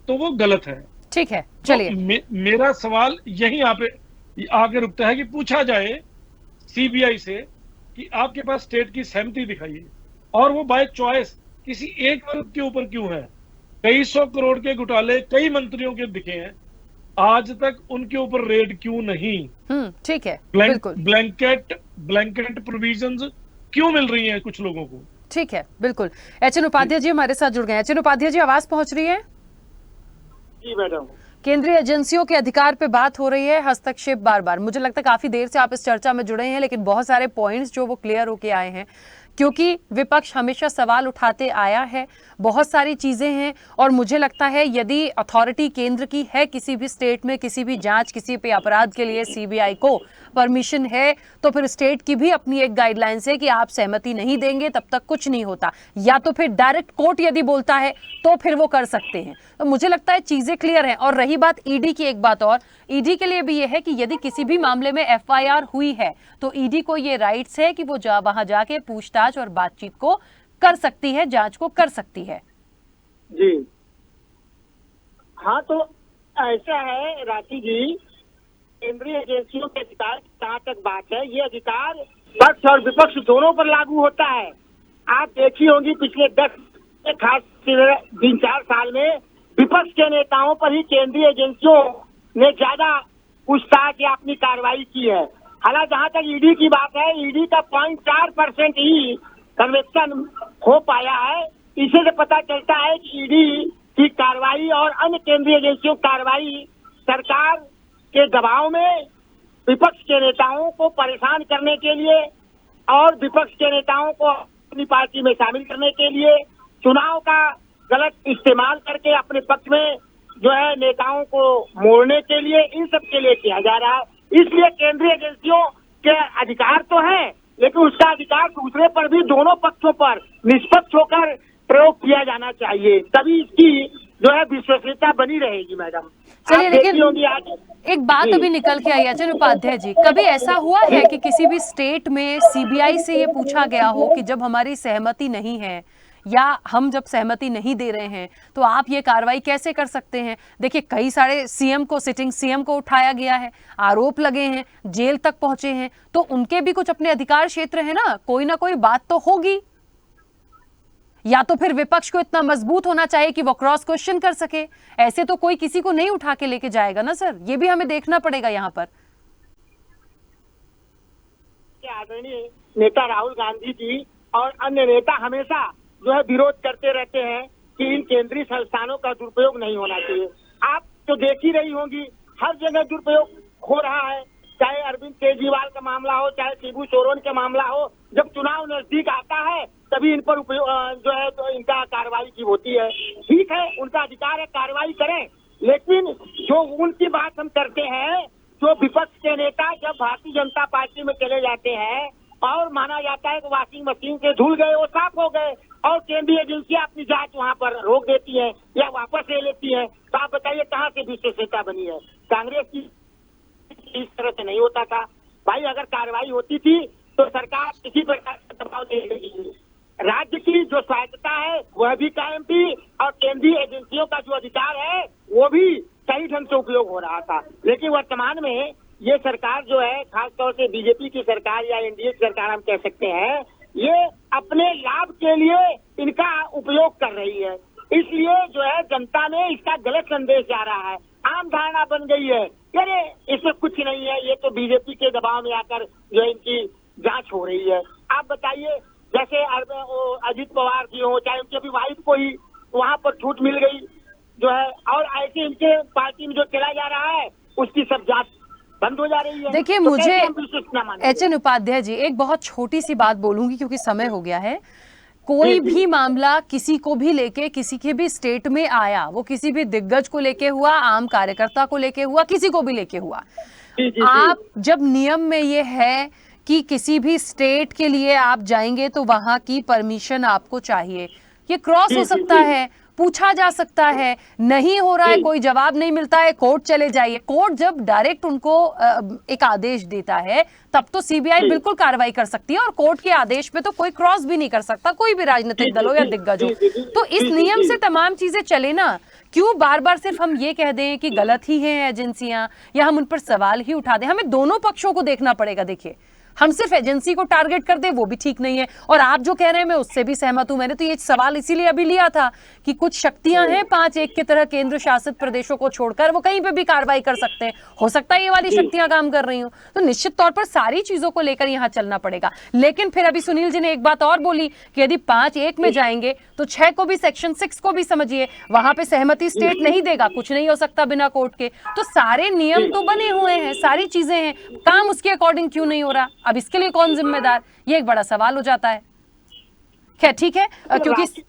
तो वो गलत है। ठीक है, चलिए। तो मेरा सवाल यहीं आके रुकता है कि पूछा जाए सीबीआई से कि आपके पास स्टेट की सहमति दिखाइए, और वो बाय चॉइस किसी एक वर्ग के ऊपर क्यों है? कई 100 करोड़ के घोटाले कई मंत्रियों के दिखे हैं, आज तक उनके ऊपर रेड क्यों नहीं? ठीक है, ब्लैंकेट प्रोविजंस क्यों मिल रही हैं कुछ लोगों को? ठीक है, बिल्कुल। एचएन उपाध्याय जी हमारे साथ जुड़ गए। एचएन उपाध्याय जी, आवाज पहुंच रही है? जी मैडम। केंद्रीय एजेंसियों के अधिकार पे बात हो रही है, हस्तक्षेप बार बार। मुझे लगता है काफी देर से आप इस चर्चा में जुड़े हैं, लेकिन बहुत सारे पॉइंट्स जो वो क्लियर होके आए हैं क्योंकि विपक्ष हमेशा सवाल उठाते आया है, बहुत सारी चीजें हैं और मुझे लगता है यदि अथॉरिटी केंद्र की है किसी भी स्टेट में किसी भी जांच किसी भी अपराध के लिए सीबीआई को परमिशन है तो फिर स्टेट की भी अपनी एक गाइडलाइंस है कि आप सहमति नहीं देंगे तब तक कुछ नहीं होता, या तो फिर डायरेक्ट कोर्ट यदि बोलता है तो फिर वो कर सकते हैं। तो मुझे लगता है चीजें क्लियर हैं। और रही बात ईडी की, एक बात और ईडी के लिए भी ये है कि यदि किसी भी मामले में एफआईआर हुई है तो ईडी को ये राइट्स है कि वो वहां जाके पूछताछ और बातचीत को कर सकती है, जांच को कर सकती है। जी हाँ, तो ऐसा है राखी जी, केंद्रीय एजेंसियों के अधिकार की जहाँ तक बात है, ये अधिकार पक्ष और विपक्ष दोनों पर लागू होता है। आप देखी होंगी पिछले 10 खास 3-4 साल में विपक्ष के नेताओं पर ही केंद्रीय एजेंसियों ने ज्यादा पूछताछ या अपनी कार्रवाई की है। हालांकि जहाँ तक ईडी की बात है, ईडी का 0.4% ही कन्वेक्शन हो पाया है। इसे से पता चलता है कि ईडी की कार्रवाई और अन्य केंद्रीय एजेंसियों की कार्रवाई सरकार के दबाव में विपक्ष के नेताओं को परेशान करने के लिए और विपक्ष के नेताओं को अपनी पार्टी में शामिल करने के लिए, चुनाव का गलत इस्तेमाल करके अपने पक्ष में जो है नेताओं को मोड़ने के लिए, इन सब के लिए किया जा रहा है। इसलिए केंद्रीय एजेंसियों के अधिकार तो है, लेकिन उसका अधिकार दूसरे पर भी, दोनों पक्षों पर निष्पक्ष होकर प्रयोग किया जाना चाहिए, तभी इसकी जो है विश्वसनीयता बनी रहेगी। मैडम चलिए, लेकिन एक बात अभी निकल के आई अजय उपाध्याय जी, कभी ऐसा हुआ है कि किसी भी स्टेट में सीबीआई से ये पूछा गया हो कि जब हमारी सहमति नहीं है या हम जब सहमति नहीं दे रहे हैं तो आप ये कार्रवाई कैसे कर सकते हैं? देखिए कई सारे सीएम को, सिटिंग सीएम को उठाया गया है, आरोप लगे हैं, जेल तक पहुंचे हैं, तो उनके भी कुछ अपने अधिकार क्षेत्र है ना, कोई ना कोई बात तो होगी। या तो फिर विपक्ष को इतना मजबूत होना चाहिए कि वो क्रॉस क्वेश्चन कर सके, ऐसे तो कोई किसी को नहीं उठा के लेके जाएगा ना सर, ये भी हमें देखना पड़ेगा यहाँ पर। आदरणीय नेता राहुल गांधी जी और अन्य नेता हमेशा जो है विरोध करते रहते हैं कि इन केंद्रीय संस्थानों का दुरुपयोग नहीं होना चाहिए। आप तो देख ही रही होंगी, हर जगह दुरुपयोग हो रहा है, चाहे अरविंद केजरीवाल का मामला हो, चाहे शिबू सोरेन का मामला हो। जब चुनाव नजदीक आता है तभी इन पर जो है तो इनका कार्रवाई की होती है। ठीक है, उनका अधिकार है, कार्रवाई करें, लेकिन जो उनकी बात हम करते हैं, जो विपक्ष के नेता जब भारतीय जनता पार्टी में चले जाते हैं और माना जाता है कि वॉशिंग मशीन से धुल गए, वो साफ हो गए और केंद्रीय एजेंसियां अपनी जांच वहां पर रोक देती है या वापस ले लेती है, तो आप बताइए कहाँ से विश्वसनीयता बनी है? कांग्रेस की इस तरह से नहीं होता था भाई। अगर कार्रवाई होती थी तो सरकार किसी प्रकार का दबाव नहीं देगी। राज्य की जो स्वायत्तता है वह भी कायम थी और केंद्रीय एजेंसियों का जो अधिकार है वो भी सही ढंग से उपयोग हो रहा था। लेकिन वर्तमान में ये सरकार जो है, खासतौर से बीजेपी की सरकार या एनडीए की सरकार हम कह सकते हैं, ये अपने लाभ के लिए इनका उपयोग कर रही है। इसलिए जो है जनता में इसका गलत संदेश जा रहा है, आम धारणा बन गई है, अरे इसमें कुछ नहीं है, ये तो बीजेपी के दबाव में आकर जो इनकी जांच हो रही है। आप बताइए, जैसे अजित पवार जी हो, चाहे उनकी अभी वाइफ को ही वहां पर छूट मिल गई जो है, और ऐसे इनके पार्टी में जो चला जा रहा है उसकी सब जांच बंद हो जा रही है। देखिए तो मुझे एचएन उपाध्याय जी एक बहुत छोटी सी बात बोलूंगी क्योंकि समय हो गया है। कोई भी मामला किसी को भी लेके किसी के भी स्टेट में आया, वो किसी भी दिग्गज को लेके हुआ, आम कार्यकर्ता को लेके हुआ, किसी को भी लेके हुआ, आप जब नियम में ये है कि किसी भी स्टेट के लिए आप जाएंगे तो वहां की परमिशन आपको चाहिए, ये क्रॉस हो सकता है, पूछा जा सकता है, नहीं हो रहा है, कोई जवाब नहीं मिलता है, कोर्ट चले जाइए। कोर्ट जब डायरेक्ट उनको एक आदेश देता है तब तो सीबीआई बिल्कुल कार्रवाई कर सकती है और कोर्ट के आदेश पे तो कोई क्रॉस भी नहीं कर सकता, कोई भी राजनीतिक दल हो या दिग्गज हो। तो इस नियम से तमाम चीजें चले ना, क्यों बार बार सिर्फ हम ये कह दें कि गलत ही है एजेंसियां या हम उन पर सवाल ही उठा दें? हमें दोनों पक्षों को देखना पड़ेगा। देखिए, हम सिर्फ एजेंसी को टारगेट कर दे वो भी ठीक नहीं है, और आप जो कह रहे हैं मैं उससे भी सहमत हूं। मैंने तो ये सवाल इसीलिए अभी लिया था कि कुछ शक्तियां हैं 5-1 की तरह केंद्र शासित प्रदेशों को छोड़कर, वो कहीं पे भी कार्रवाई कर सकते हैं, हो सकता है ये वाली शक्तियां काम कर रही हूं। तो निश्चित तौर पर सारी चीजों को लेकर यहां चलना पड़ेगा। लेकिन फिर अभी सुनील जी ने एक बात और बोली कि यदि 5-1 में जाएंगे तो 6 को भी, सेक्शन 6 को भी समझिए, वहां पे सहमति स्टेट नहीं देगा, कुछ नहीं हो सकता बिना कोर्ट के। तो सारे नियम तो बने हुए हैं, सारी चीजें हैं, काम उसके अकॉर्डिंग क्यों नहीं हो रहा? अब इसके लिए कौन जिम्मेदार, ये एक बड़ा सवाल हो जाता है। खैर ठीक है, क्योंकि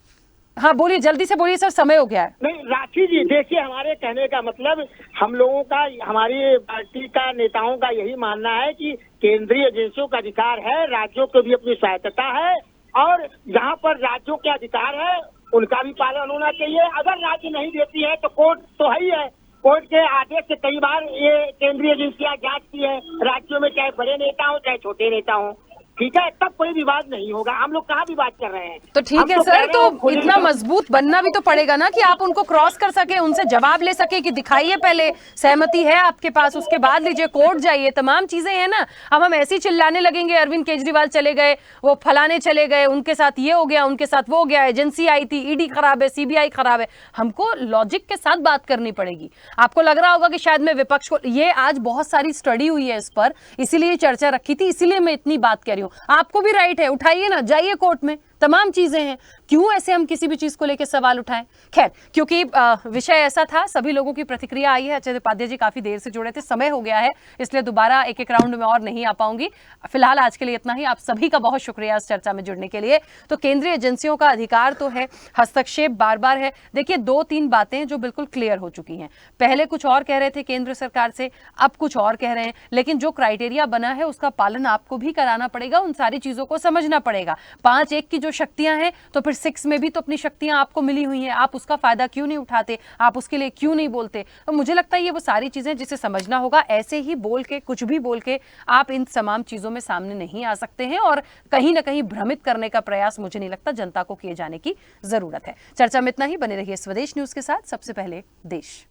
हाँ बोलिए, जल्दी से बोलिए सर, समय हो गया है। नहीं राखी जी, देखिए हमारे कहने का मतलब, हम लोगों का, हमारी पार्टी का नेताओं का यही मानना है कि केंद्रीय एजेंसियों का अधिकार है, राज्यों को भी अपनी स्वायत्तता है, और जहाँ पर राज्यों के अधिकार है उनका भी पालन होना चाहिए। अगर राज्य नहीं देती है तो कोर्ट तो है ही है, कोर्ट के आदेश से कई बार ये केंद्रीय एजेंसियां जांचती है राज्यों में, चाहे बड़े नेता हो चाहे छोटे नेता हो, ठीक है, तब कोई विवाद नहीं होगा। हम लोग कहाँ विवाद कर रहे हैं? तो ठीक है सर, तो इतना मजबूत बनना भी तो पड़ेगा ना कि आप उनको क्रॉस कर सके, उनसे जवाब ले सके कि दिखाइए पहले सहमति है आपके पास, उसके बाद लीजिए, कोर्ट जाइए, तमाम चीजें हैं ना। अब हम ऐसे ही चिल्लाने लगेंगे अरविंद केजरीवाल चले गए, वो फलाने चले गए, उनके साथ ये हो गया, उनके साथ वो हो गया, एजेंसी आई थी, ईडी खराब है, सीबीआई खराब है। हमको लॉजिक के साथ बात करनी पड़ेगी। आपको लग रहा होगा कि शायद मैं विपक्ष को, ये आज बहुत सारी स्टडी हुई है इस पर, इसीलिए चर्चा रखी थी, इसीलिए मैं इतनी बात कह रही हूँ। आपको भी राइट है, उठाइए ना, जाइए कोर्ट में, तमाम चीजें हैं, क्यों ऐसे हम किसी भी चीज को लेकर सवाल उठाएं। खैर, क्योंकि विषय ऐसा था, सभी लोगों की प्रतिक्रिया आई है। अजय उपाध्याय जी काफी देर से जुड़े थे, समय हो गया है, इसलिए दोबारा एक एक राउंड में और नहीं आ पाऊंगी। फिलहाल आज के लिए इतना ही। आप सभी का बहुत शुक्रिया इस चर्चा में जुड़ने के लिए। तो केंद्रीय एजेंसियों का अधिकार तो है, हस्तक्षेप बार बार है। देखिए, 2-3 बातें जो बिल्कुल क्लियर हो चुकी हैं। पहले कुछ और कह रहे थे केंद्र सरकार से, अब कुछ और कह रहे हैं, लेकिन जो क्राइटेरिया बना है उसका पालन आपको भी कराना पड़ेगा, उन सारी चीजों को समझना पड़ेगा। 5-1 की जो शक्तियां हैं, तो फिर 6 में भी तो अपनी शक्तियां आपको मिली हुई हैं, आप उसका फायदा क्यों नहीं उठाते, आप उसके लिए क्यों नहीं बोलते? तो मुझे लगता है ये वो सारी चीजें जिसे समझना होगा। ऐसे ही बोल के, कुछ भी बोल के आप इन तमाम चीजों में सामने नहीं आ सकते हैं, और कहीं ना कहीं भ्रमित करने का प्रयास मुझे नहीं लगता जनता को किए जाने की जरूरत है। चर्चा में इतना ही। बने रहिए स्वदेश न्यूज के साथ। सबसे पहले देश।